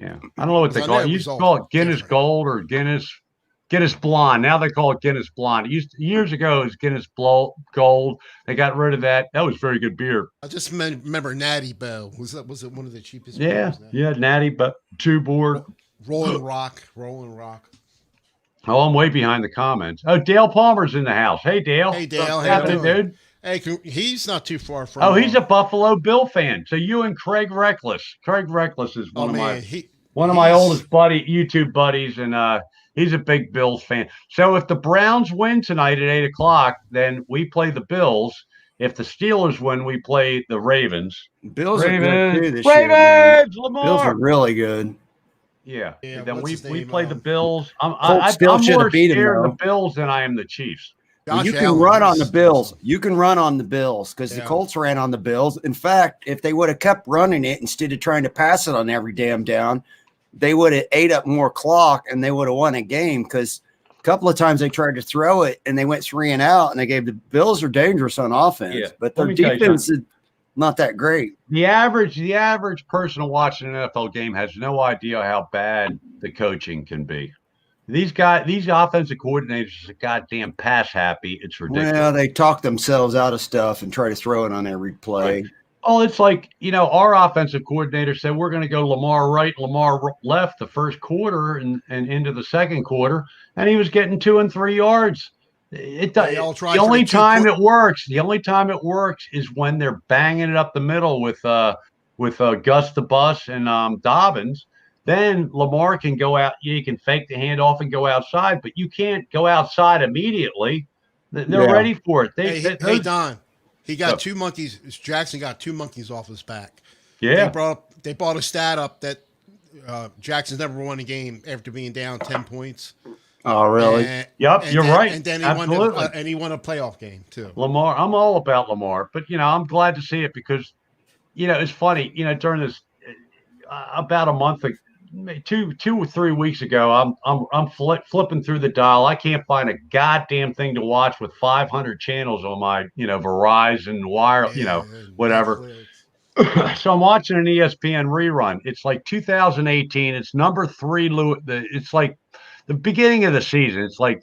Yeah. I don't know what they I call know it. it You was used to all call it Guinness different. Gold or Guinness Blonde. Now they call it Guinness Blonde. Years ago it was Guinness Gold. They got rid of that. That was very good beer. I just remember Natty Bow. Was it one of the cheapest? Yeah. beers now? Yeah. Natty, but two board. Rolling Rock. Oh, I'm way behind the comments. Oh, Dale Palmer's in the house. Hey, Dale. Hey, Dale. What's How you happening, doing? dude? Hey, he's not too far from. Oh, he's a Buffalo Bill fan. So you and Craig Reckless. Craig Reckless is one of my oldest YouTube buddies, and he's a big Bills fan. So if the Browns win tonight at 8:00, then we play the Bills. If the Steelers win, we play the Ravens. Bills Ravens, are good too this year, man. Ravens, Bills Lamar. are really good. Yeah. Yeah, Then what's we his name? play the Bills. I'm still should have more beat 'em, scared of though. the Bills than I am the Chiefs. Well, you Josh can Allen, run on he's- the Bills. You can run on the Bills because the Yeah. Colts ran on the Bills. In fact, if they would have kept running it instead of trying to pass it on every damn down, they would have ate up more clock and they would have won a game because a couple of times they tried to throw it and they went 3 and out and they gave the Bills are dangerous on offense, Yeah. but Let their me tell you defense is not that great. The average person watching an NFL game has no idea how bad the coaching can be. These offensive coordinators are goddamn pass happy. It's ridiculous. Well, they talk themselves out of stuff and try to throw it on every play. Right. Oh, it's like, our offensive coordinator said we're going to go Lamar right, Lamar left the first quarter and into the second quarter, and he was getting 2 and 3 yards. They all tried The for only the time it works. The only time it works is when they're banging it up the middle with Gus the Bus and Dobbins. Then Lamar can go out. You can fake the handoff and go outside, but you can't go outside immediately. They're Yeah. ready for it. Hey, Don. He got 2 monkeys. Jackson got 2 monkeys off his back. Yeah. They brought a stat up that Jackson's never won a game after being down 10 points. Oh, really? Yep, you're right. And then he won a playoff game too. Lamar, I'm all about Lamar, but I'm glad to see it because it's funny. During this about a month ago, 2 or 3 weeks ago, I'm flipping through the dial. I can't find a goddamn thing to watch with 500 channels on my Verizon wire, whatever. So I'm watching an ESPN rerun. It's like 2018. It's number 3. It's like the beginning of the season. It's like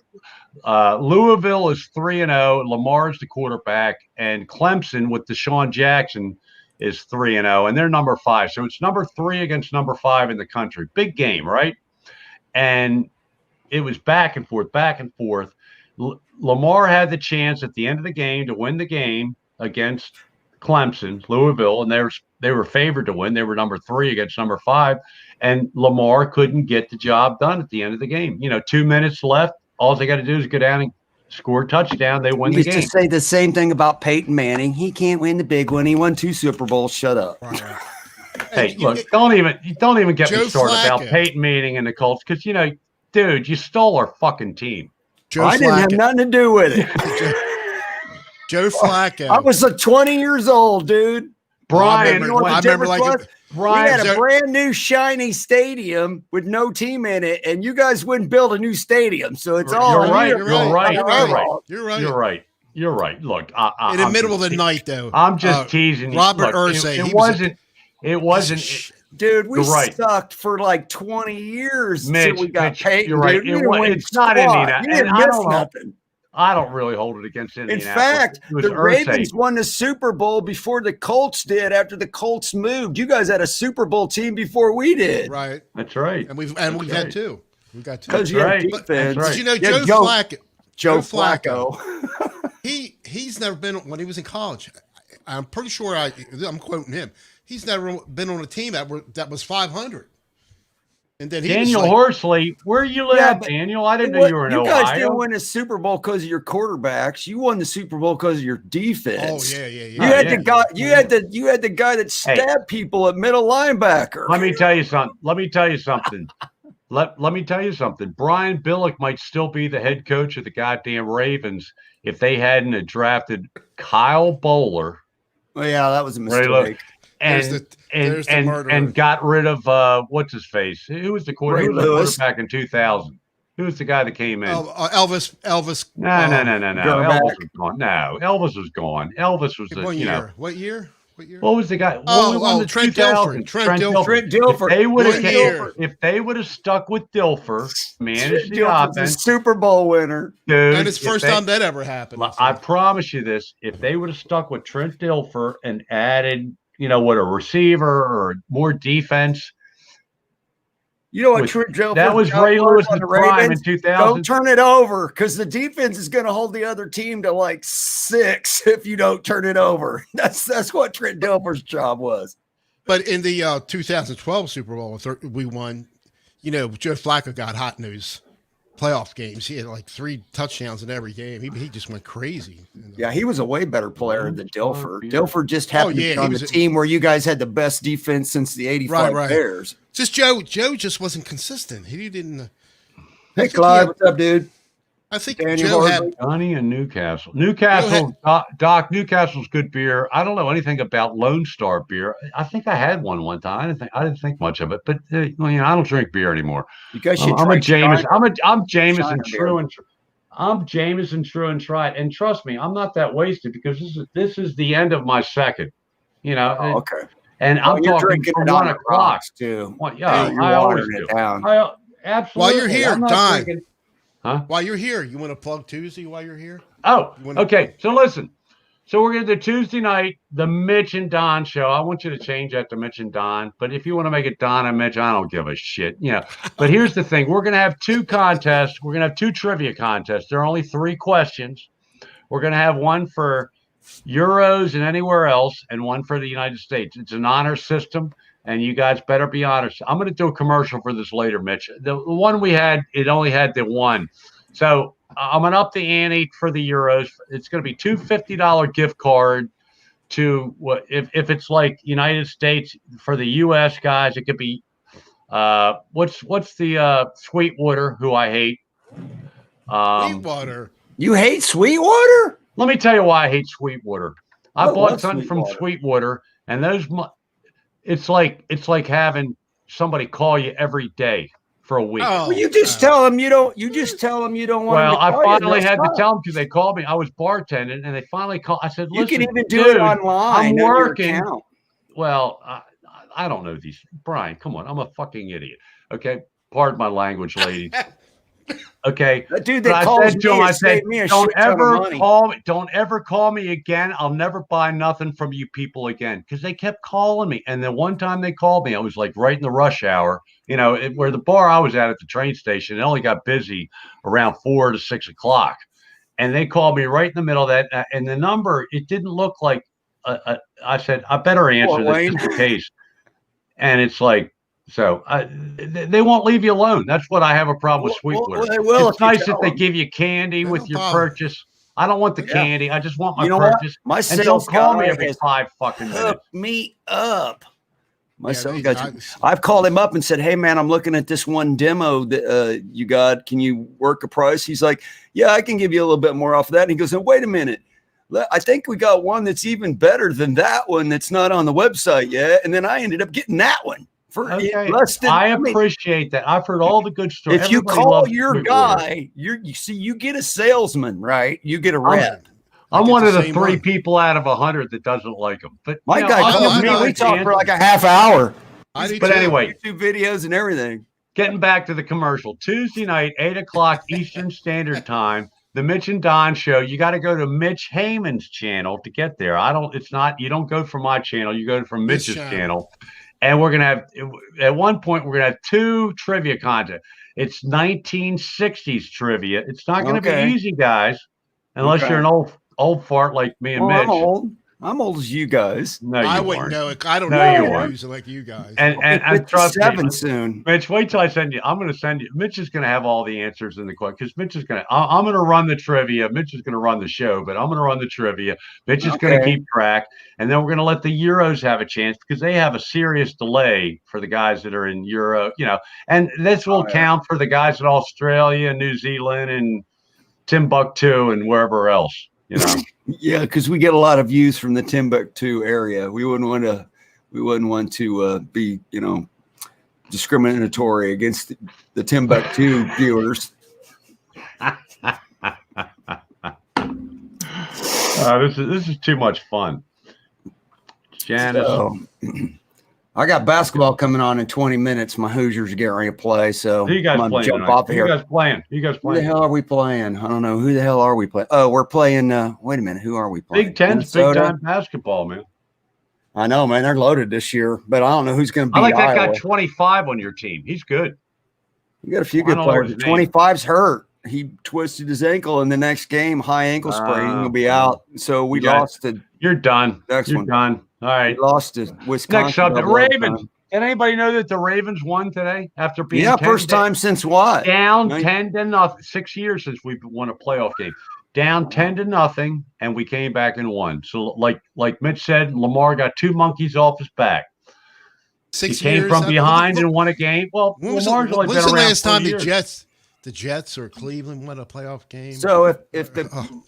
Louisville is 3-0. Lamar's the quarterback, and Clemson with Deshaun Jackson is 3-0, and they're number 5. So it's number 3 against number 5 in the country. Big game, right? And it was back and forth, back and forth. Lamar had the chance at the end of the game to win the game against Clemson, Louisville, and they were favored to win. They were number 3 against number 5, and Lamar couldn't get the job done at the end of the game. 2 minutes left. All they got to do is go down and score a touchdown. They win the game. You used to say the same thing about Peyton Manning. He can't win the big one. He won 2 Super Bowls. Shut up. Right. Hey, look, don't even get Joe me started about Flacco. Peyton Manning and the Colts because dude, you stole our fucking team. Joe I didn't have Flacco. nothing to do with it. Joe Flacco. I was 20 years old, dude. Brian, You know what the I remember difference like was? We Brian, had a brand new shiny stadium with no team in it, and you guys wouldn't build a new stadium. So it's all You're on right. you. You're right. You're You're right. right. You're right. You're right. You're right. Look, In the middle of the night, though. I'm just teasing you. Robert Look, Irsay. It he was wasn't. It wasn't. Dude, we You're right. sucked for like 20 years Mitch, until we got Mitch, Peyton. you're right. Dude. We It didn't wa- win it's not squat. Indiana, You didn't and I miss don't know. nothing. I don't really hold it against In Indianapolis. fact, It was the Irsay. Ravens won the Super Bowl before the Colts did. After the Colts moved, you guys had a Super Bowl team before we did. right. That's right. And we've That's had right. 2. We've got 2. Because you had right. defense. That's right. Did you know Yeah, Joe Flacco? Joe Flacco. He's never been when he was in college. I'm pretty sure I'm quoting him. He's never been on a team that was 500. And then he Daniel was like, Horsley, where you live, Yeah, but Daniel? I didn't know you were in You guys Ohio. didn't win a Super Bowl because of your quarterbacks. You won the Super Bowl because of your defense. oh yeah. You had yeah. the guy. You had the guy that stabbed people at middle linebacker. Let me tell you something. Let me tell you something. Brian Billick might still be the head coach of the goddamn Ravens if they hadn't have drafted Kyle Bowler. Well, yeah, that was a Right, look. mistake. There's and the murderer. and got rid of what's his face? Who was the Ray who was the Lewis. quarterback in 2000? Who was the guy that came in? Elvis. No. Gerback. Elvis was gone. No, Elvis was gone. Elvis was the, What you year? know. What year? What was the guy? Trent Dilfer. Trent Dilfer. If they would have stuck with Dilfer, managed the Dilfer's a offense, Super Bowl winner. dude. And it's the first time that ever happened. I promise you this: if they would have stuck with Trent Dilfer and added, what a receiver or more defense. You know what Trent Dilfer? That was Ray Lewis in prime in 2000. Don't turn it over because the defense is going to hold the other team to like 6 if you don't turn it over. That's what Trent Dilfer's job was. But in the 2012 Super Bowl, we won. Joe Flacco got hot in those playoff games. He had like 3 touchdowns in every game. He just went crazy. Yeah, he was a way better player than Dilfer. Dilfer just happened to be on the team where you guys had the best defense since the '85 Bears. Just Joe just wasn't consistent. He didn't. Hey, Clyde, what's up, dude? I think Danny Joe Hartley. had Johnny and Newcastle. Doc, Newcastle's good beer. I don't know anything about Lone Star beer. I think I had one time. I didn't think much of it, but I don't drink beer anymore. You guys should. I'm a Jameson. I'm Jameson China true and I'm Jameson true and tried. And trust me, I'm not that wasted because this is the end of my second. Okay. And I'm talking from 1 o'clock too. Yeah, you're I always watering do. it down. Absolutely. While you're here, Don. Drinking. While you're here, you want to plug Tuesday while you're here? Oh, okay. So listen. So we're going to do Tuesday night, the Mitch and Don show. I want you to change that to Mitch and Don. But if you want to make it Don and Mitch, I don't give a shit. But here's the thing. We're going to have 2 contests. We're going to have 2 trivia contests. There are only 3 questions. We're going to have one for Euros and anywhere else and one for the United States. It's an honor system. And you guys better be honest. I'm going to do a commercial for this later, Mitch. The one we had, it only had the one. So I'm going to up the ante for the Euros. It's going to be $2 $50 gift card to what if it's like United States for the U.S. guys. It could be what's the Sweetwater, who I hate. Sweetwater. You hate Sweetwater? Let me tell you why I hate Sweetwater. I bought something from Sweetwater, and those. It's like having somebody call you every day for a week. Well, you just tell them you don't. You just tell them you don't want. Well, I finally had to tell them because they called me. I was bartending, and they finally called. I said, "Listen, you can even do it online. I'm working." Well, I don't know these. Brian, come on, I'm a fucking idiot. Okay, pardon my language, ladies. Okay, that dude that calls me, I said, don't ever call me again. I'll never buy nothing from you people again, because they kept calling me. And then one time they called me, I was like right in the rush hour, where the bar I was at the train station. It only got busy around 4 to 6 o'clock, and they called me right in the middle of that. And the number, it didn't look like. I said, I better answer this just in case. And it's like. So they won't leave you alone. That's what I have a problem with Sweetwater. It's nice that they give you candy with your purchase. I don't want the candy. I just want my purchase. My sales don't call me every 5 fucking minutes. Hook me up. My sales guy. I've called him up and said, "Hey man, I'm looking at this one demo that you got. Can you work a price?" He's like, "Yeah, I can give you a little bit more off of that." And he goes, "And wait a minute. I think we got one that's even better than that one that's not on the website yet." And then I ended up getting that one. I appreciate that. I've heard all the good stories. If you call your guy, you get a salesman, right? You get a rep. I'm one of the 3 people out of 100 that doesn't like them. But my guy calls me. We talk for like a half hour. But anyway, YouTube videos and everything. Getting back to the commercial, Tuesday night, 8 o'clock Eastern Standard Time. The Mitch and Don show. You got to go to Mitch Heyman's channel to get there. You don't go from my channel. You go from Mitch's channel. And we're going to have, at one point, we're going to have 2 trivia content. It's 1960s trivia. It's not going to be easy, guys, unless you're an old fart like me and Mitch. I'm old as you guys. No, I wouldn't know it. I don't know music like you guys. And trust me, soon. Mitch, wait till I send you. I'm going to send you. Mitch is going to have all the answers in the question because Mitch is going to. I'm going to run the trivia. Mitch is going to run the show, but I'm going to run the trivia. Mitch is going to keep track, and then we're going to let the Euros have a chance because they have a serious delay for the guys that are in Euro. And this will count for the guys in Australia, New Zealand, and Timbuktu, and wherever else. Yeah, because we get a lot of views from the Timbuktu area. We wouldn't want to We wouldn't want to be, discriminatory against the Timbuktu viewers. This is too much fun. Janice. So, I got basketball coming on in 20 minutes. My Hoosiers are getting ready to play, so Who you guys I'm gonna playing jump tonight? off Who here. you guys playing? Who the hell are we playing? I don't know. Who the hell are we playing? Oh, we're playing. Wait a minute. Who are we playing? Big Ten's big Minnesota? time basketball, man. I know, man. They're loaded this year, but I don't know who's going to I beat like that Iowa. guy 25 on your team. He's good. You got a few I good don't know players. his name. 25's hurt. He twisted his ankle in the next game. High ankle sprain. He'll be out. So we You got- lost to You're done. Next You're one. done. All right. we lost to Wisconsin. Next subject. double Ravens. overtime. Can anybody know that the Ravens won today after being Yeah, 10 first time since what? down Right. 10-0? 6 years since we've won a playoff game. Down 10-0, and we came back and won. So, like Mitch said, Lamar got 2 monkeys off his back. 6 He came years. from behind and won a game. Well, When was Lamar's only when's been the around last 4 time years. the Jets or Cleveland won a playoff game? So if Oh.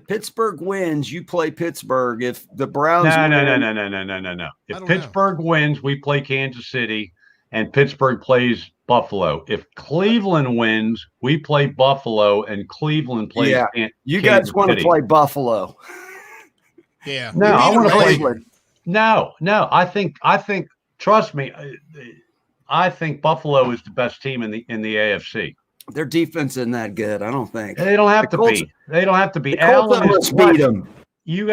Pittsburgh wins, you play Pittsburgh. If the Browns No. win, If I don't Pittsburgh wins, we play Kansas City, and Pittsburgh plays Buffalo. If Cleveland wins, we play Buffalo, and Cleveland plays. Yeah. you guys Kansas want to City. play Buffalo. Yeah. No, We I beat wanna them play- last year. No. I think. Trust me. I think Buffalo is the best team in the AFC. Their defense isn't that good. I don't think. They don't have The to Colts- be. They don't have to be. The Colts Allen almost is what? beat them. You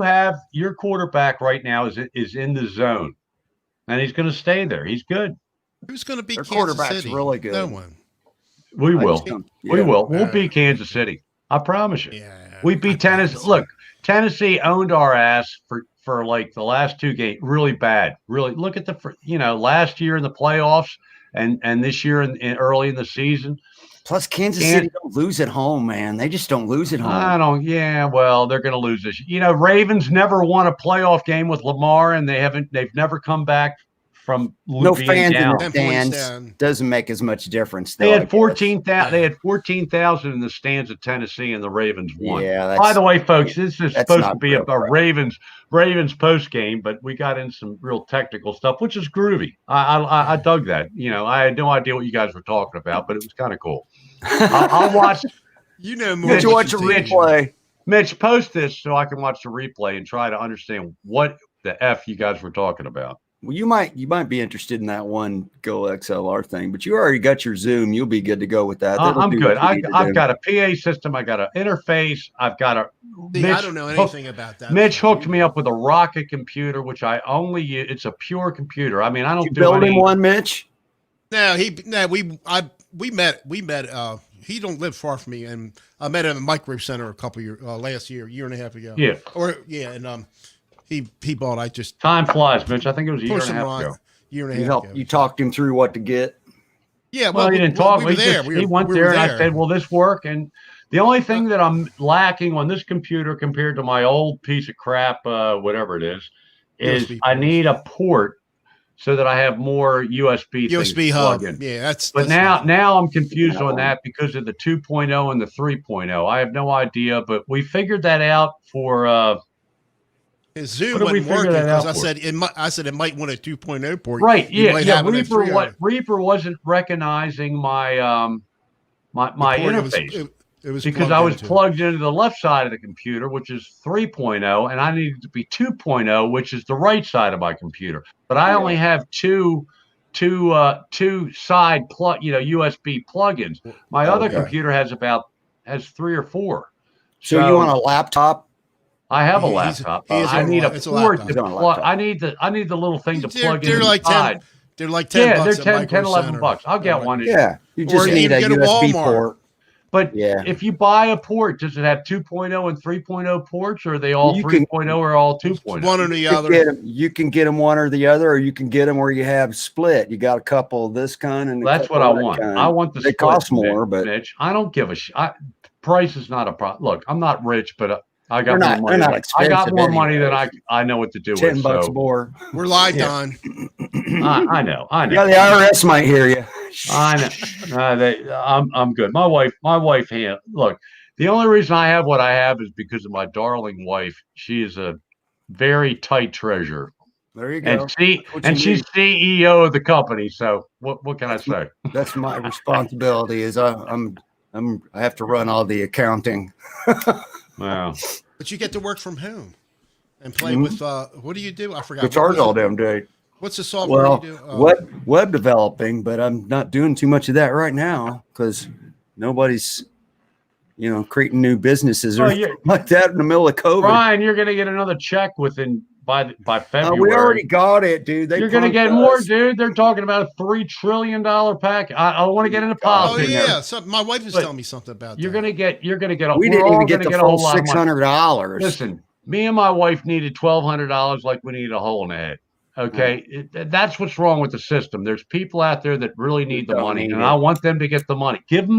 have your quarterback right now is in the zone, and he's going to stay there. He's good. Who's going to beat Their Kansas quarterback's City? really good. No one. We I will. just don't- We yeah. will. We'll beat Kansas City. I promise you. Yeah. We beat Tennessee. Look, Tennessee owned our ass for like the last 2 games. Really bad. Really. Look at last year in the playoffs and this year in early in the season. Plus, Kansas And- City don't lose at home, man. They just don't lose at home. I don't. Yeah. Well, they're going to lose this. Ravens never won a playoff game with Lamar, and they've never come back from No being fans down. in the 10 points stands. down. Doesn't make as much difference. They though, I had guess. 14,000. They had 14,000 in the stands at Tennessee, and the Ravens won. Yeah. By That's, the way, folks, this is that's supposed not to be a real, Ravens post game, but we got in some real technical stuff, which is groovy. I dug that. I had no idea what you guys were talking about, but it was kind of cool. I'll watch. You know more. Did you than watch a you think. replay? Mitch, post this so I can watch the replay and try to understand what the F you guys were talking about. Well, you might be interested in that one Go XLR thing, but you already got your Zoom. You'll be good to go with that. That'll I'm do good. what you need to I've do. got a PA system. I got an interface. I've got a. See, I don't know anything about that. Mitch hooked me up with a Rocket computer, which I only use. It's a pure computer. I mean, I don't You do build any. him one, Mitch? We met. He don't live far from me, and I met him at Micro Center a couple years last year and a half ago. Yeah, And he bought. I just time flies, Mitch. I think it was a year pushed and him a half ago. on. Year and a You half helped. ago. You talked him through what to get. Yeah, Well, he didn't talk. We were there. He went there, and I said, "Will this work?" And the only thing that I'm lacking on this computer compared to my old piece of crap, whatever it is USB I ports. need a port so that I have more USB things USB to hub. plug in. Yeah, that's. But that's now I'm confused on that because of the 2.0 and the 3.0. I have no idea, but we figured that out for his Zoom what did we wasn't figure working that out because for? I said it might want a 2.0 port. right. You Yeah, might yeah. have it at 3.0. Reaper wasn't recognizing my my The port, interface. It was Because plugged I was into. plugged into the left side of the computer, which is 3.0, and I needed to be 2.0, which is the right side of my computer. But I only have two side plug, USB plugins. My other Okay. computer has 3 or 4. So you want a laptop? I have a He's- laptop. he is I on need a- a it's a port laptop. to He's on a plug. laptop. I need the little thing to plug in They're like inside. 10. They're like 10 Yeah, bucks they're at 10, 10, Micro 11 Center. bucks. I'll get one. Yeah, you just you need a can get a USB Walmart. port. But Yeah. if you buy a port, does it have 2.0 and 3.0 ports, or are they all You 3.0 or all 2.0? One or the You other. can get them one or the other, or you can get them where you have split. You got a couple of this kind and a That's what couple I of that want. kind. I want the They split, cost more, but Mitch. I don't give a shit. Price is not a problem. Look, I'm not rich, but I They're got not- more they're money. not I got expensive more money than anyways. I know what to do $10 with. So more. We're live, Yeah. Don. I know. Yeah, the IRS might hear you. I know. I'm good. My wife look, the only reason I have what I have is because of my darling wife. She is a very tight treasure. There you go. And she's CEO of the company. So what can I say? That's my responsibility. Is I have to run all the accounting. Wow. But you get to work from home and play with. What do you do? I forgot. It's hard all damn day. What's the software you do? Web developing, but I'm not doing too much of that right now because nobody's, creating new businesses or like that in the middle of COVID. Ryan, you're going to get another check by February. We already got it, dude. You're going to get more, dude. They're talking about a $3 trillion pack. I want to get into policy. Oh yeah, so my wife was telling me something about that. You're going to get. We didn't even get the full $600. Listen, me and my wife needed $1,200 like we needed a hole in the head. Okay, that's what's wrong with the system. There's people out there that really need the money, and I want them to get the money. Give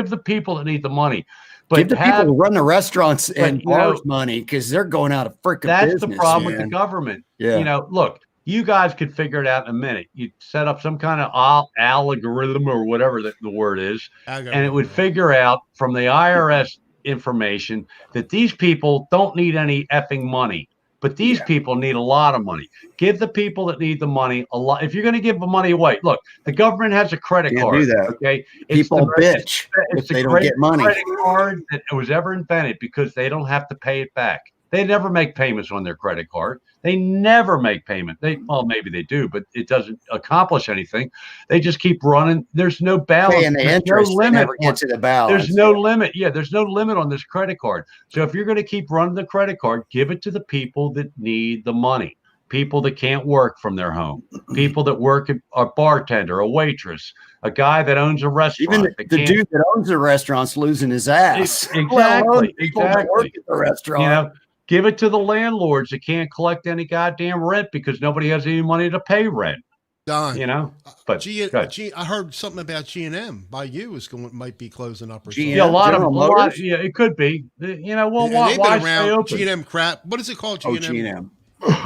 the people that need the money. But give the people who run the restaurants and bars money because they're going out of freaking business. That's the problem with the government. Yeah. Look, you guys could figure it out in a minute. You set up some kind of algorithm or whatever the word is, and it would figure out from the IRS information that these people don't need any effing money. But these people need a lot of money. Give the people that need the money a lot. If you're going to give the money away, look, the government has a credit card. Do that. Okay, people bitch if they don't get money. Credit card that was ever invented because they don't have to pay it back. They never make payments on their credit card. They never make payment. Maybe they do, but it doesn't accomplish anything. They just keep running. There's no balance. And the interest never gets to the balance. There's no limit. Yeah, there's no limit on this credit card. So if you're going to keep running the credit card, give it to the people that need the money. People that can't work from their home. People that work a bartender, a waitress, a guy that owns a restaurant. Even the dude that owns the restaurant's losing his ass. Exactly. Work at the restaurant. Give it to the landlords that can't collect any goddamn rent because nobody has any money to pay rent. Don, but I heard something about G&M by you might be closing up or something. Yeah, a lot. Yeah, it could be. Why stay open? G&M crap. What is it called? G&M. G&M.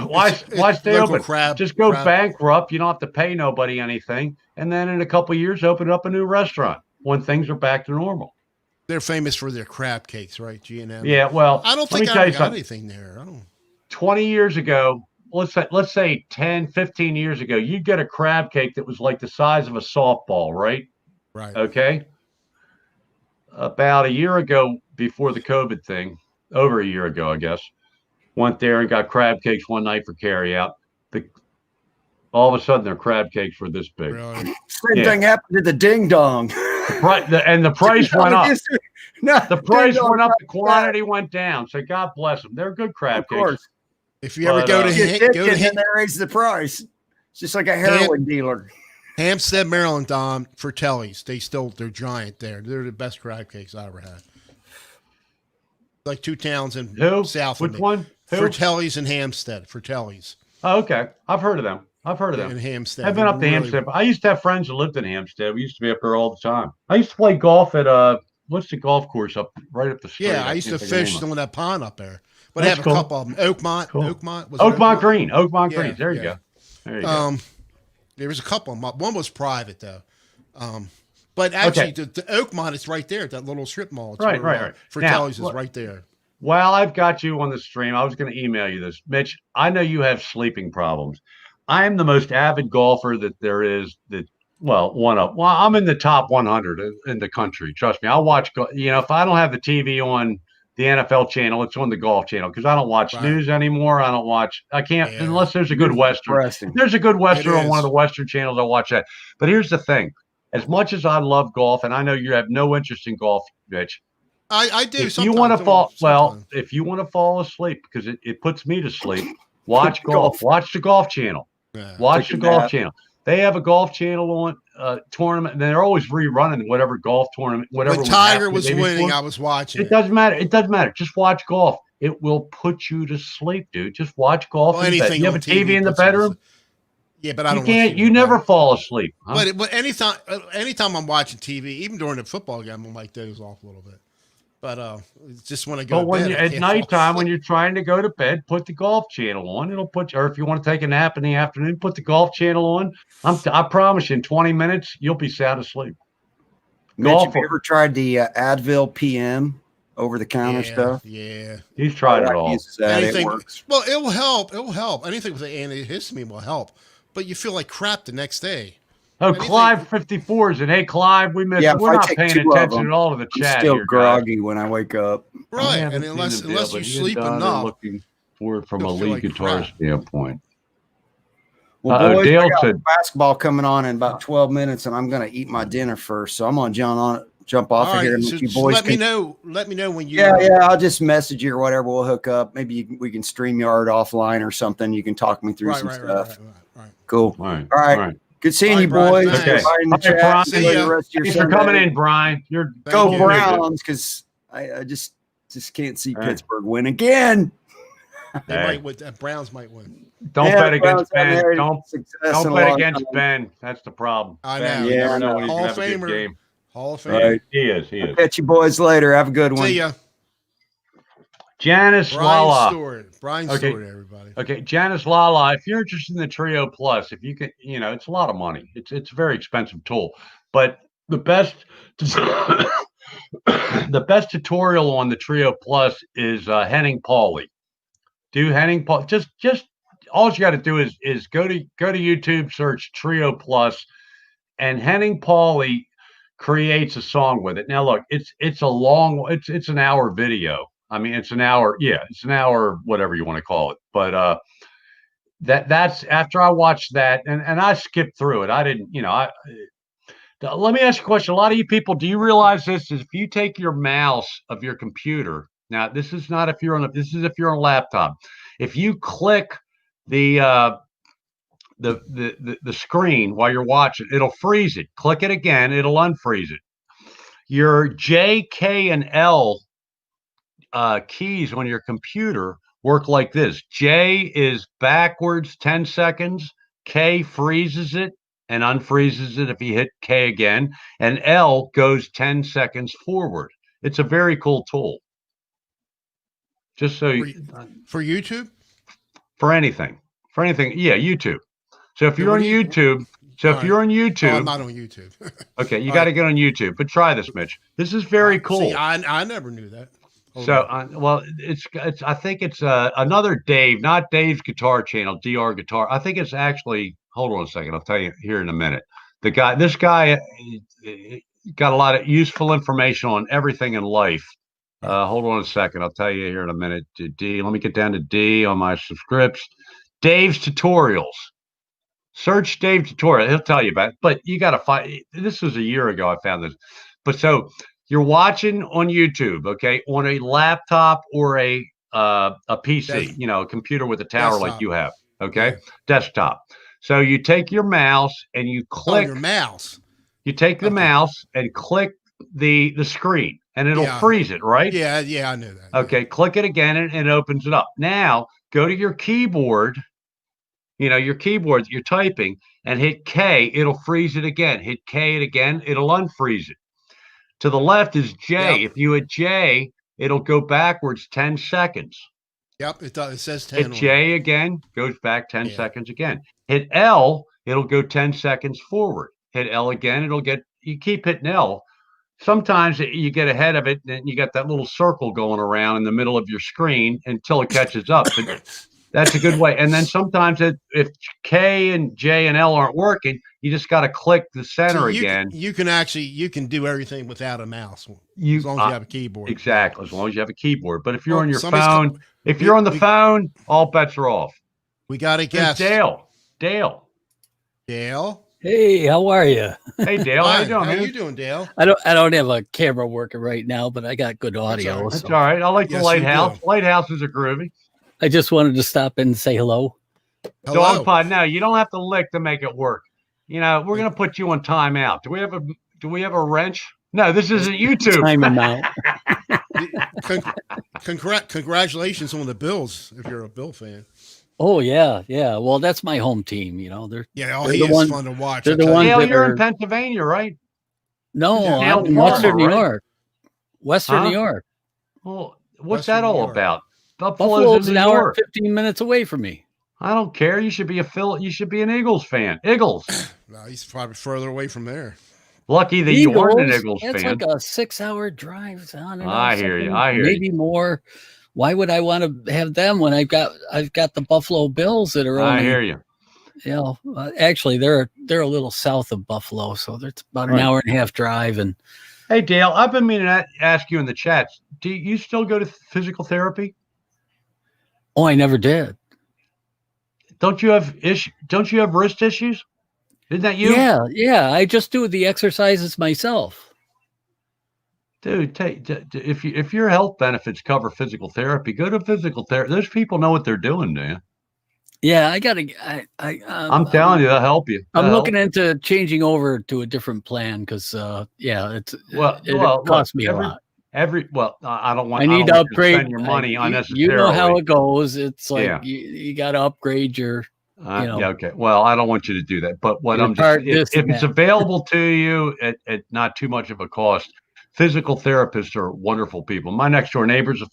Why stay open? Just go crap. bankrupt. You don't have to pay nobody anything, and then in a couple of years, open up a new restaurant when things are back to normal. They're famous for their crab cakes, right? G&M. Yeah, well, I don't think I got anything there. 20 years ago, let's say 10, 15 years ago, you'd get a crab cake that was like the size of a softball, right? Right. Okay. About a year ago, before the COVID thing, over a year ago, I guess, went there and got crab cakes one night for carry out. All of a sudden, their crab cakes were this big. Really? Same thing happened to the Ding Dong. Right, and the price went up. The price went up. The quantity crab. went down. So God bless them. They're good crab cakes. If you ever go to they raise the price. It's just like a heroin dealer. Hampstead, Maryland, Don, Fratelli's. They're giant there. They're the best crab cakes I ever had. Like two towns in south of me. Which one? Fratelli's and Hampstead. Fratelli's. Oh, okay. I've heard of them. In Hampstead. I've been up to Hampstead. I used to have friends that lived in Hampstead. We used to be up there all the time. I used to play golf at what's the golf course right up the street? Yeah, I used to fish on that pond up there. But I have a couple of them. Oakmont. Cool. Oakmont Green. Oakmont Green. There you go. There you go. There was a couple of them. One was private though. But actually, the Oakmont is right there. That little strip mall. Right. Fratelli's is right there. While I've got you on the stream, I was going to email you this, Mitch. I know you have sleeping problems. I am the most avid golfer that there is. I'm in the top 100 in the country. Trust me. I'll watch. If I don't have the TV on the NFL channel, it's on the golf channel because I don't watch news anymore. I can't unless there's a good Western. If there's a good Western on one of the Western channels, I'll watch that. But here's the thing. As much as I love golf, and I know you have no interest in golf, Mitch. I do. If you want to fall asleep, because it puts me to sleep, watch golf. Watch the golf channel. Yeah. Watch the golf channel. They have a golf channel on tournament, and they're always rerunning whatever golf tournament, whatever. When Tiger was winning, I was watching. It doesn't matter. Just watch golf. It will put you to sleep, dude. Just watch golf. Well, anything you have a TV in the bedroom. Yeah, but I don't. You never fall asleep. Huh? But anytime I'm watching TV, even during the football game, I might doze off a little bit. But just when I go. But to bed, at nighttime, when you're trying to go to bed, put the golf channel on. It'll or if you want to take a nap in the afternoon, put the golf channel on. I promise you, in 20 minutes, you'll be sound asleep. Mitch, have you ever tried the Advil PM? over the counter Yeah, stuff. yeah. He's tried My it wife all. uses that. It Anything. works. Well, it will help. It will help. Anything with the antihistamine will help. But you feel like crap the next day. Oh, Anything- Clive 54s and hey, Clive, we missed. Yeah, We're if I not take paying 2 of attention them, at all to the I'm chat still here, guys. groggy when I wake up. I Right. haven't And seen unless him, Dale, you but Ian sleep Dunn are enough. looking for it from a You'll feel lead like guitar crap. standpoint. Well, Uh-oh, boys, Dale I got said- basketball coming on in about 12 minutes, and I'm going to eat my dinner first. So I'm going to jump off All of here right. and So let you just boys. let me know. Let me know when you. Yeah. I'll just message you or whatever. We'll hook up. Maybe we can StreamYard offline or something. You can talk me through Right. some Right. stuff. Right. Cool. All right. All right. All right. Good seeing All you, right, Brian. boys. Thanks. Okay. Everybody in the All right, chat. Brian. See Enjoy ya. the rest of your Thanks for Sunday. coming in, Brian. You're Go you. Browns, because I just can't see All right. Pittsburgh win again. They Hey. might win. Browns might win. Don't Yeah, bet the against Browns haven't Ben. had Don't success in a bet long against time. Ben. That's the problem. I Ben, know. you Yeah, never I know know. when he's Hall gonna of have a good Famer. game. Hall of Yeah, Fame. Right. he is. He is. Catch you boys later. Have a good one. See ya. Janice Brian Lala. Stewart. Brian Okay. Stewart, everybody. Okay, Janice Lala. If you're interested in the Trio Plus, if you can, it's a lot of money. It's a very expensive tool, but the best the best tutorial on the Trio Plus is Henning Pauly. Do Henning Paul just all you got to do is go to YouTube, search Trio Plus, and Henning Pauly creates a song with it. Now look, it's a long, it's an hour video. I mean, it's an hour, it's an hour, whatever you want to call it. But that's after I watched that, and I skipped through it. I didn't, let me ask you a question. A lot of you people, do you realize this is if you take your mouse of your computer, now this is not if you're on this is if you're on a laptop. If you click the screen while you're watching, it'll freeze it. Click it again, it'll unfreeze it. Your J, K, and L keys on your computer work like this. J is backwards 10 seconds. K freezes it and unfreezes it if you hit K again. And L goes 10 seconds forward. It's a very cool tool. Just so For YouTube? For anything. Yeah, YouTube. So if you're on YouTube, I'm not on YouTube. Okay, you got to get on YouTube. But try this, Mitch. This is very cool. See, I never knew that. Well, it's I think it's another Dave, not Dave's Guitar Channel, DR Guitar. I think it's actually. Hold on a second. I'll tell you here in a minute. This guy got a lot of useful information on everything in life. Hold on a second. I'll tell you here in a minute. D. Let me get down to D on my subscripts. Dave's Tutorials. Search Dave Tutorial. He'll tell you about it. But you got to find. This was a year ago. I found this. But so you're watching on YouTube, okay, on a laptop or a PC, a computer with a tower desktop. Like you have, okay, desktop. So you take your mouse and you click. Your mouse. You take the mouse and click the screen, and it'll freeze it, right? Yeah, I knew that. Okay, click it again, and it opens it up. Now go to your keyboard. Your keyboard that you're typing, and hit K. It'll freeze it again. Hit K it again. It'll unfreeze it. To the left is J. Yep. If you hit J, it'll go backwards 10 seconds. Yep, it does. It says 10. Hit J again, goes back 10 seconds again. Hit L, it'll go 10 seconds forward. Hit L again, you keep hitting L. Sometimes you get ahead of it, and you got that little circle going around in the middle of your screen until it catches up. But that's a good way. And then sometimes if K and J and L aren't working, you just got to click the center again. You can do everything without a mouse as long as you have a keyboard. Exactly, as long as you have a keyboard. But if you're on your phone, you're on the phone, all bets are off. We got a guest. Dale. Hey, how are you? Hey, Dale. How you doing, man? How you doing, Dale? I don't have a camera working right now, but I got good audio. That's all right. I like the Lighthouse. Lighthouses are groovy. I just wanted to stop in and say hello. Dog Pod. No, you don't have to lick to make it work. We're gonna put you on timeout. Do we have a wrench? No, this isn't YouTube. Time him out. Congratulations on the Bills, if you're a Bill fan. Oh yeah. Well, that's my home team. He is fun to watch. They're the ones. Dale, you're in Pennsylvania, right? No, I'm in Western New York. Western New York. Well, what's that all about? Buffalo's an hour and 15 minutes away from me. I don't care. You should be an Eagles fan. Eagles. No, he's probably further away from there. Lucky that you aren't an Eagles, Eagles that's fan. like a 6-hour drive on and I off, hear you. something, I hear you. maybe more. Why would I want to have them when I've got the Buffalo Bills that are I only, hear you. actually they're a little south of Buffalo, so that's about an Right. hour and a half drive. And Hey, Dale, I've been meaning to ask you in the chats. Do you still go to physical therapy? oh, I never did. Don't you have Don't you have wrist issues? Isn't that you? Yeah. I just do the exercises myself. Dude, if your health benefits cover physical therapy, go to physical therapy. Those people know what they're doing, man. Yeah, I gotta. I'm telling you, they'll help you. I'm They'll looking help into changing over to a different plan because, it look, costs me a lot. I don't want. I need to you upgrade. spend your money You unnecessarily. know how it goes. It's like Yeah. you got to upgrade your. Yeah, okay. Well, I don't want you to do that. But what Your I'm just part, if this and it's that. available to you at not too much of a cost, physical therapists are wonderful people. My next door neighbor's a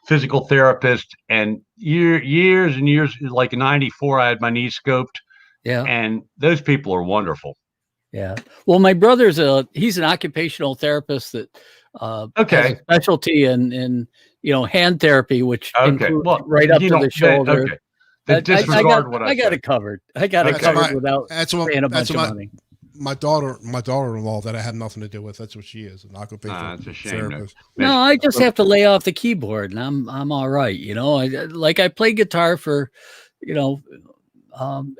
physical therapist, and years and years, like in '94, I had my knee scoped, Yeah, and those people are wonderful. yeah. Well, my brother's he's an occupational therapist that has Okay. a specialty in hand therapy, which Okay. includes Well, right up you to know, the shoulder. okay. Then disregard what I got said. it covered. I got it Okay. covered without That's paying a that's bunch of what money. my daughter-in-law that I have nothing to do with. That's what she is, an occupational It's a shame. therapist. No, I just have to lay off the keyboard, and I'm all right. I play guitar for,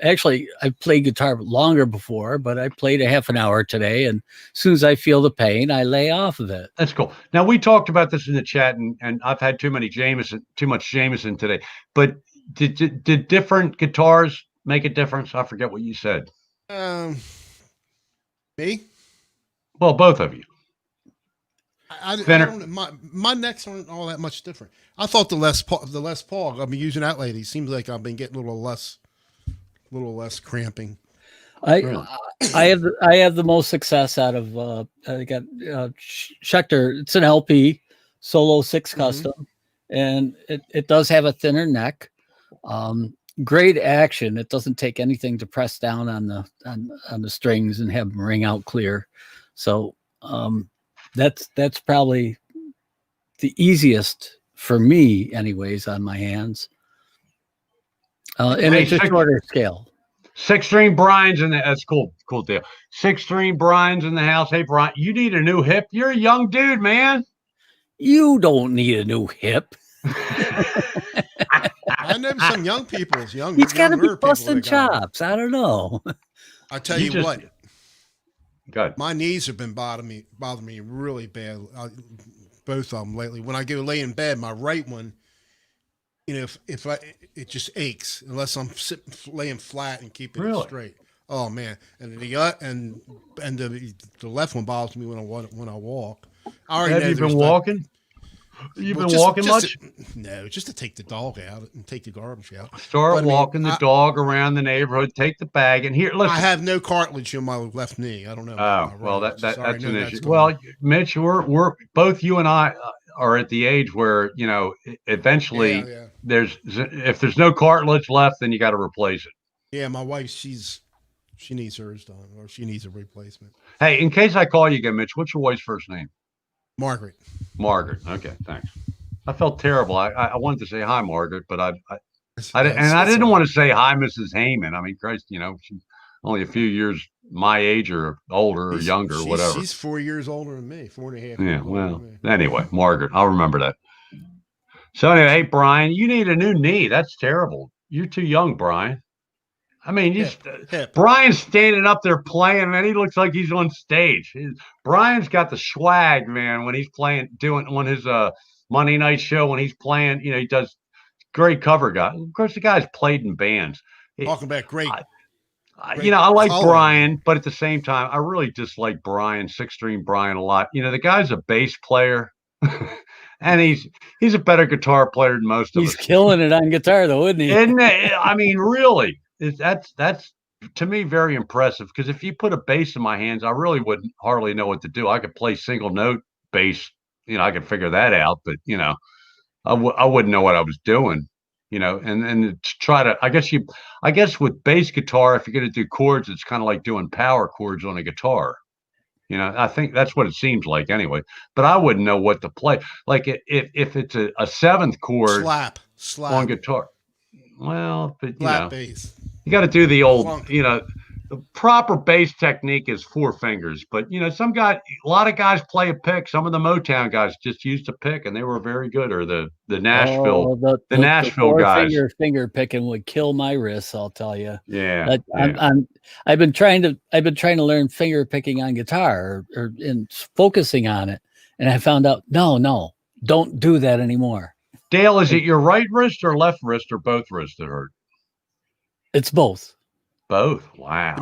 actually I played guitar longer before, but I played a half an hour today, and as soon as I feel the pain, I lay off of it. That's cool. Now we talked about this in the chat, and I've had too much Jameson today. But did different guitars make a difference? I forget what you said. Me? Well, both of you. I don't, my necks aren't all that much different. I thought the Les Paul. I've been using that lately. Seems like I've been getting a little less cramping. I have the most success out of I got Schecter. It's an LP Solo 6 Custom, and it does have a thinner neck. Great action. It doesn't take anything to press down on the strings and have them ring out clear. So that's probably the easiest for me, anyways, on my hands. And it's a shorter scale. 6-string Brian's in the that's cool deal. 6-string Brian's in the house. Hey Brian, you need a new hip. You're a young dude, man. You don't need a new hip. I know some young people's young. He's got to be younger busting people that got chops. I don't know. I tell you what. Good. My knees have been bothering me really bad. Both of them lately. When I go lay in bed, my right one, it just aches unless I'm laying flat and keeping it straight. Oh man, and the left one bothers me when I walk. I already Have you been walking? You've been walking much? No, just to take the dog out and take the garbage out. Start walking the dog around the neighborhood. Take the bag and here. Listen, I have no cartilage in my left knee. I don't know. Oh well, that's an issue. Well, Mitch, we're both you and I are at the age where eventually if there's no cartilage left, then you got to replace it. Yeah, my wife, she needs hers done, or she needs a replacement. Hey, in case I call you again, Mitch, what's your wife's first name? Margaret. Margaret. Okay, thanks. I felt terrible. I wanted to say hi, Margaret, but I didn't want to say hi, Mrs. Heyman. I mean, Christ, she's only a few years my age or older or younger or whatever. She's 4 years older than me, 4.5. Yeah, well, anyway, Margaret, I'll remember that. So anyway, hey, Brian, you need a new knee. That's terrible. You're too young, Brian. I mean, Brian's standing up there playing, man. He looks like he's on stage. Brian's got the swag, man, when he's doing on his Monday night show, when he's playing, he does great cover guy. Of course, the guy's played in bands. Talking about great. I like Brian, but at the same time, I really dislike Brian, 6-string Brian, a lot. The guy's a bass player, and he's a better guitar player than most of us. He's killing it on guitar, though, isn't he? Isn't it? I mean, really. That's to me very impressive, because if you put a bass in my hands, I really wouldn't hardly know what to do. I could play single note bass, I could figure that out, but I wouldn't know what I was doing. and to try to, I guess with bass guitar, if you're going to do chords, it's kind of like doing power chords on a guitar. I think that's what it seems like anyway, but I wouldn't know what to play. Like if it's a seventh chord Slap. on guitar, well, but Flat bass. you got to do the old, Funk. the proper bass technique is 4 fingers, but a lot of guys play a pick. Some of the Motown guys just used a pick and they were very good, or the Nashville, the Nashville guys. Finger picking would kill my wrists, I'll tell you. Yeah. I've been trying to learn finger picking on guitar or in focusing on it. And I found out, no, don't do that anymore. Dale, is it your right wrist or left wrist or both wrists that hurt? It's both. Both. Wow.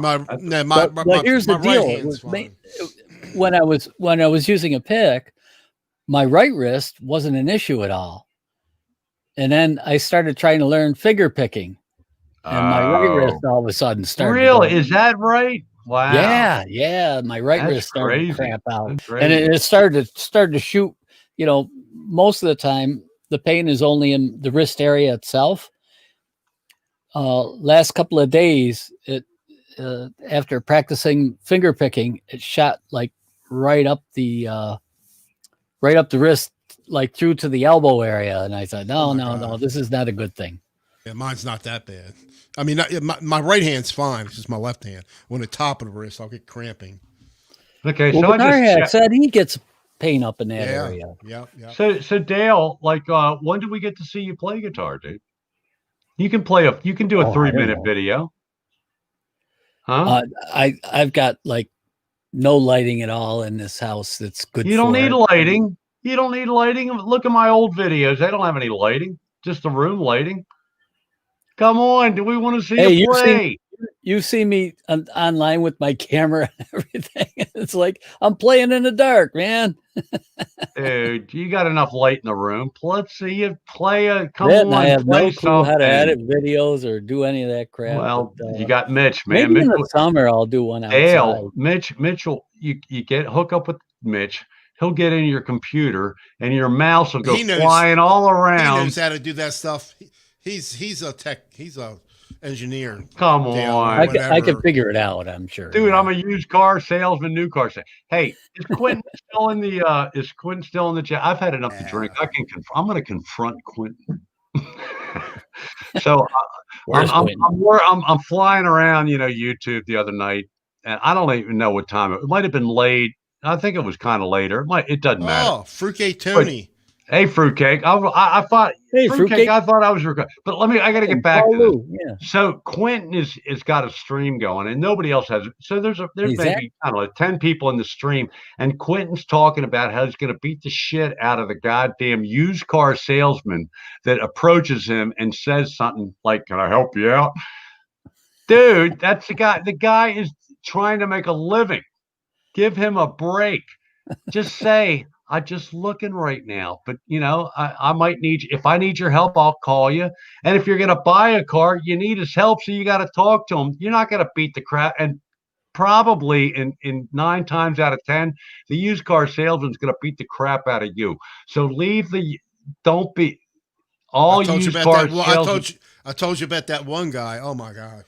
Here's the deal. When I was using a pick, my right wrist wasn't an issue at all. And then I started trying to learn finger picking. And my right wrist all of a sudden started. Really? Is that right? Wow. Yeah. My right wrist started to cramp out. And it started to shoot, most of the time the pain is only in the wrist area itself. Last couple of days, after practicing finger picking, it shot like right up the wrist, like through to the elbow area. And I thought, no, this is not a good thing. Yeah, mine's not that bad. I mean, my right hand's fine. It's just my left hand. On the top of the wrist, I'll get cramping. Okay, well, so I just said he gets pain up in that area. Yeah. So Dale, like, when do we get to see you play guitar, dude? You can do a 3-minute video. Huh? I've got like no lighting at all in this house. That's good. You don't need lighting. You don't need lighting. Look at my old videos. They don't have any lighting. Just the room lighting. Come on. Do we want to see you play? You see me online with my camera and everything. It's like I'm playing in the dark, man. Dude, you got enough light in the room. Let's see you play come on. I have play no clue how to edit videos or do any of that crap. Well, you got Mitch, man. Maybe in the summer I'll do one outside. Dale, Mitchell, you hook up with Mitch. He'll get in your computer and your mouse will go flying all around. He knows how to do that stuff. He's a tech. He's a engineer. Come on. I can figure it out, I'm sure. Dude, I'm a used car salesman, new car salesman. Hey, is Quentin still in the chat? I've had enough to drink. I'm going to confront Quentin. So I'm flying around, YouTube the other night, and I don't even know what time it might have been late. I think it was kind of later. It doesn't matter. Oh, Fruitcake Tony. Hey, Fruitcake. I thought Fruitcake. I thought I was recording, but I got to get back to this. Yeah. So Quentin is got a stream going, and nobody else has it. So there's maybe 10 people in the stream, and Quentin's talking about how he's going to beat the shit out of the goddamn used car salesman that approaches him and says something like, "Can I help you out?" Dude, that's the guy. The guy is trying to make a living. Give him a break. Just say, I'm just looking right now, but I might need you. If I need your help, I'll call you. And if you're going to buy a car, you need his help. So you got to talk to him. You're not going to beat the crap. And probably in 9 times out of 10, the used car salesman's going to beat the crap out of you. So don't be all used car salesmen. I told you about that one guy. Oh my God.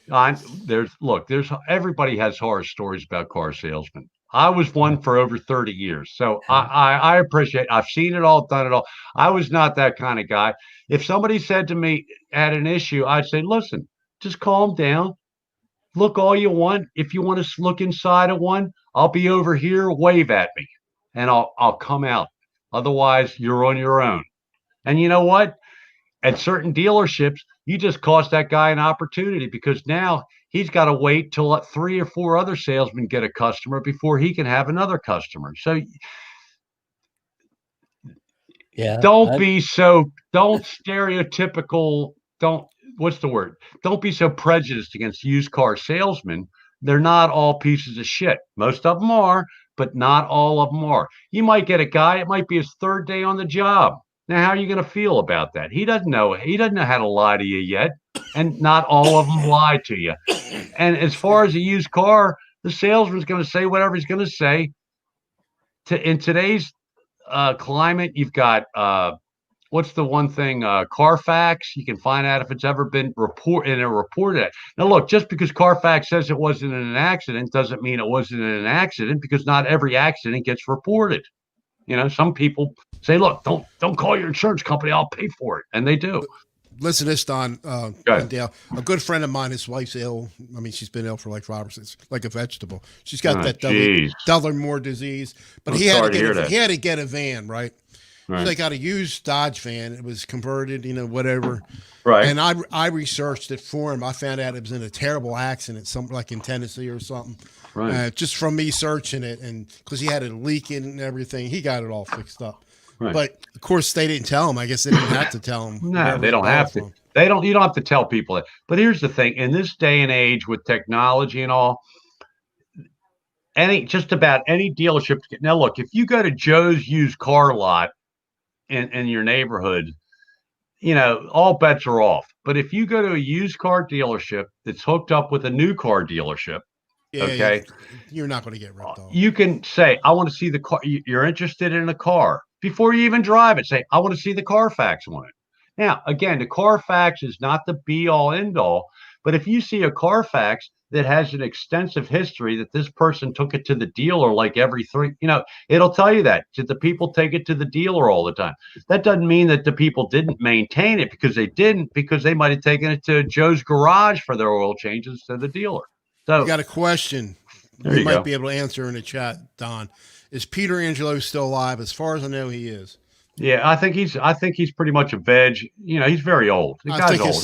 There's everybody has horror stories about car salesmen. I was one for over 30 years. So I appreciate, I've seen it all, done it all. I was not that kind of guy. If somebody said to me at an issue, I'd say, listen, just calm down. Look all you want. If you want to look inside of one, I'll be over here, wave at me and I'll come out. Otherwise you're on your own. And you know what? At certain dealerships, you just cost that guy an opportunity because now he's got to wait till 3 or 4 other salesmen get a customer before he can have another customer. So don't be so stereotypical. Don't be so prejudiced against used car salesmen. They're not all pieces of shit. Most of them are, but not all of them are. You might get a guy, it might be his 3rd day on the job. Now, how are you going to feel about that? He doesn't know how to lie to you yet. And not all of them lie to you. And as far as a used car, the salesman's going to say whatever he's going to say. In today's climate, you've got what's the one thing? Carfax. You can find out if it's ever been reported. Now, look, just because Carfax says it wasn't in an accident doesn't mean it wasn't in an accident, because not every accident gets reported. Some people say, "Look, don't call your insurance company. I'll pay for it," and they do. Listen to this, Don. And Dale, a good friend of mine, his wife's ill. I mean, she's been ill for like Robertson's, like a vegetable. She's got that Dudley-Moore disease, but he had to get a van, right? Right. So they got a used Dodge van. It was converted, whatever. Right. And I researched it for him. I found out it was in a terrible accident, something like in Tennessee or something. Right. Just from me searching it, and because he had it leaking and everything, he got it all fixed up. Right. But of course, they didn't tell him. I guess they didn't have to tell him. No, they don't have to. You don't have to tell people that. But here's the thing: in this day and age, with technology and all, just about any dealership. Now, look, if you go to Joe's used car lot in your neighborhood, all bets are off. But if you go to a used car dealership that's hooked up with a new car dealership, okay, you're not going to get ripped off. You can say, "I want to see the car." You're interested in a car before you even drive it. Say, "I want to see the Carfax on it." Now, again, the Carfax is not the be all end all, but if you see a Carfax that has an extensive history that this person took it to the dealer like every three, it'll tell you that. Did the people take it to the dealer all the time? That doesn't mean that the people didn't maintain it, because they didn't, because they might have taken it to Joe's garage for their oil changes to the dealer. So you got a question you might be able to answer in the chat, Don. Is Peter Angelo still alive? As far as I know, he is. Yeah, I think he's pretty much a veg. He's very old. The guy's old.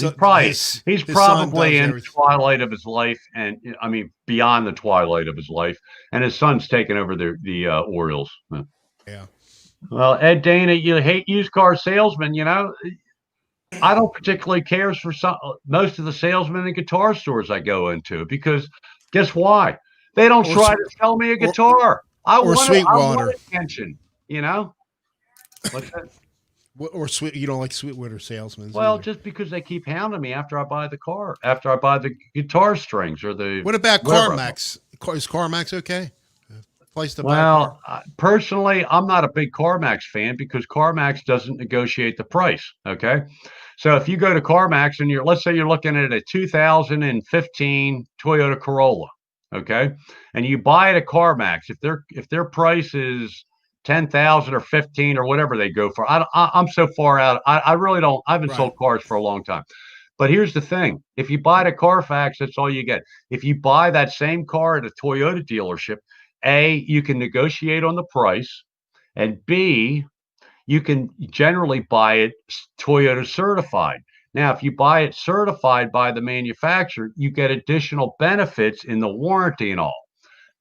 He's probably in the twilight of his life, and I mean beyond the twilight of his life. And his son's taken over the Orioles. Yeah. Well, Ed Dana, you hate used car salesmen. I don't particularly care for most of the salesmen in guitar stores I go into, because guess why? They don't try to sell me a guitar. I want attention. What's that? Or you don't like Sweetwater salesmen? Well, just because they keep hounding me after I buy the car, after I buy the guitar strings or the. What about CarMax? Is CarMax okay? Place to buy. Well, personally, I'm not a big CarMax fan, because CarMax doesn't negotiate the price. Okay, so if you go to CarMax and let's say you're looking at a 2015 Toyota Corolla, okay, and you buy it at CarMax, if their price is 10,000 or 15 or whatever they go for. I'm so far out. I really don't. I haven't sold cars for a long time. But here's the thing: if you buy it at Carfax, that's all you get. If you buy that same car at a Toyota dealership, A, you can negotiate on the price, and B, you can generally buy it Toyota certified. Now, if you buy it certified by the manufacturer, you get additional benefits in the warranty and all.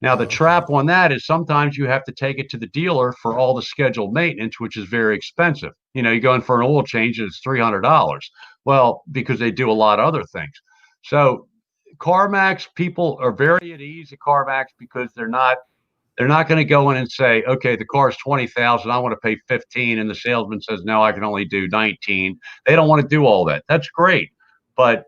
Now, the trap on that is sometimes you have to take it to the dealer for all the scheduled maintenance, which is very expensive. You go in for an oil change and it's $300. Well, because they do a lot of other things. So CarMax, people are very at ease at CarMax, because they're not going to go in and say, okay, the car's 20,000, I want to pay 15, and the salesman says, no, I can only do 19. They don't want to do all that. That's great. But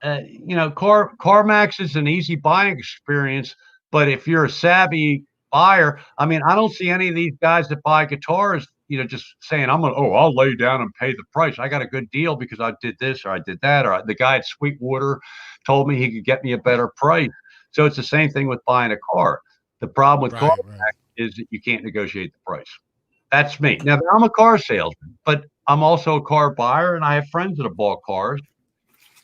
CarMax is an easy buying experience. But if you're a savvy buyer, I mean, I don't see any of these guys that buy guitars, just saying, I'll lay down and pay the price. I got a good deal because I did this or I did that, or the guy at Sweetwater told me he could get me a better price. So it's the same thing with buying a car. The problem with CarMax is that you can't negotiate the price. That's me. Now, I'm a car salesman, but I'm also a car buyer, and I have friends that have bought cars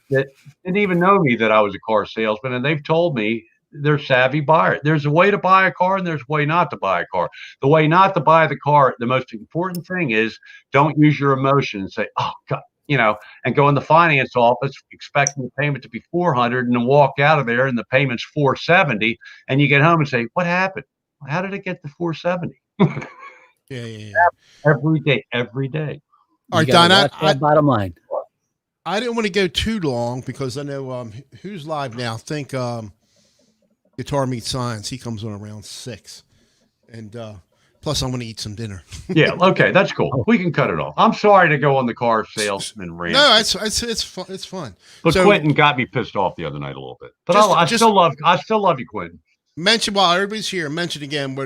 that didn't even know me that I was a car salesman, and they've told me they're savvy buyers. There's a way to buy a car, and there's a way not to buy a car. The way not to buy the car, the most important thing is don't use your emotion and say, oh, God, and go in the finance office expecting the payment to be $400, and then walk out of there and the payment's $470, and you get home and say, what happened? How did it get to $470? Yeah. Every day. All right, Don, bottom line. I didn't want to go too long, because I know who's live now. I think Guitar Meets Science. He comes on around 6, and plus I'm going to eat some dinner. Yeah, okay, that's cool. We can cut it off. I'm sorry to go on the car salesman rant. No, it's fun. It's fun. But Quentin got me pissed off the other night a little bit. But I still love you, Quentin. Mention, while everybody's here, mention again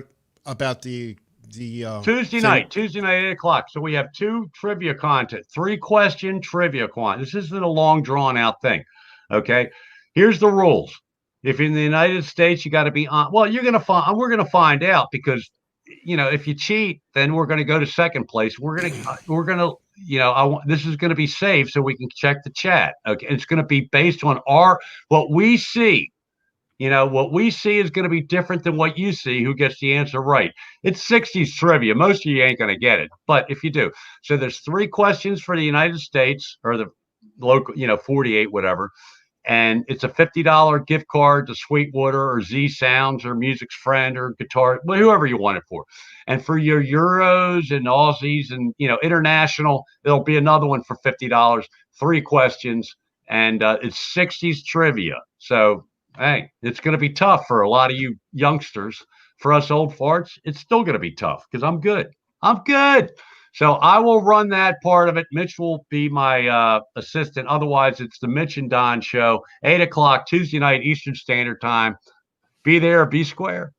about the Tuesday night, 8 o'clock. So we have 2 trivia content, 3-question trivia content. This isn't a long drawn out thing. Okay. Here's the rules. If in the United States, you got to be on, well, we're going to find out because, if you cheat, then we're going to go to second place. We're going to, this is going to be saved so we can check the chat. Okay. It's going to be based on what we see. What we see is going to be different than what you see, who gets the answer right. It's 60s trivia. Most of you ain't going to get it, but if you do. So there's 3 questions for the United States or the local, 48, whatever. And it's a $50 gift card to Sweetwater or Z Sounds or Music's Friend or Guitar, whoever you want it for. And for your Euros and Aussies and, international, there'll be another one for $50, 3 questions. And it's 60s trivia. So, hey, it's going to be tough for a lot of you youngsters. For us old farts, it's still going to be tough because I'm good. So I will run that part of it. Mitch will be my assistant. Otherwise, it's the Mitch and Don show, 8 o'clock Tuesday night Eastern Standard Time. Be there, be square.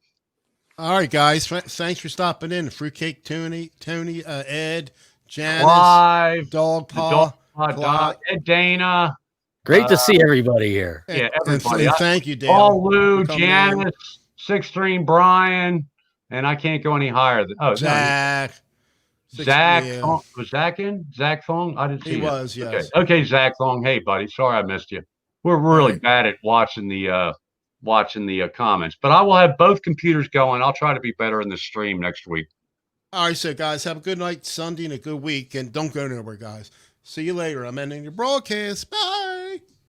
All right, guys. Thanks for stopping in. Fruitcake Tony, Ed, Janice, Clive, Dog Paw, Don, Ed, Dana. Great to see everybody here. Yeah, everybody. And thank you, Dale. Paul, Lou, Janice, Six String Brian, and I can't go any higher than Zach. Zach, was Zach in? Zach Thong? I didn't see him. He was, yes. Okay, Zach Thong. Hey, buddy. Sorry I missed you. We're really bad at watching the comments, but I will have both computers going. I'll try to be better in the stream next week. All right, so guys, have a good night Sunday and a good week, and don't go nowhere, guys. See you later. I'm ending your broadcast. Bye.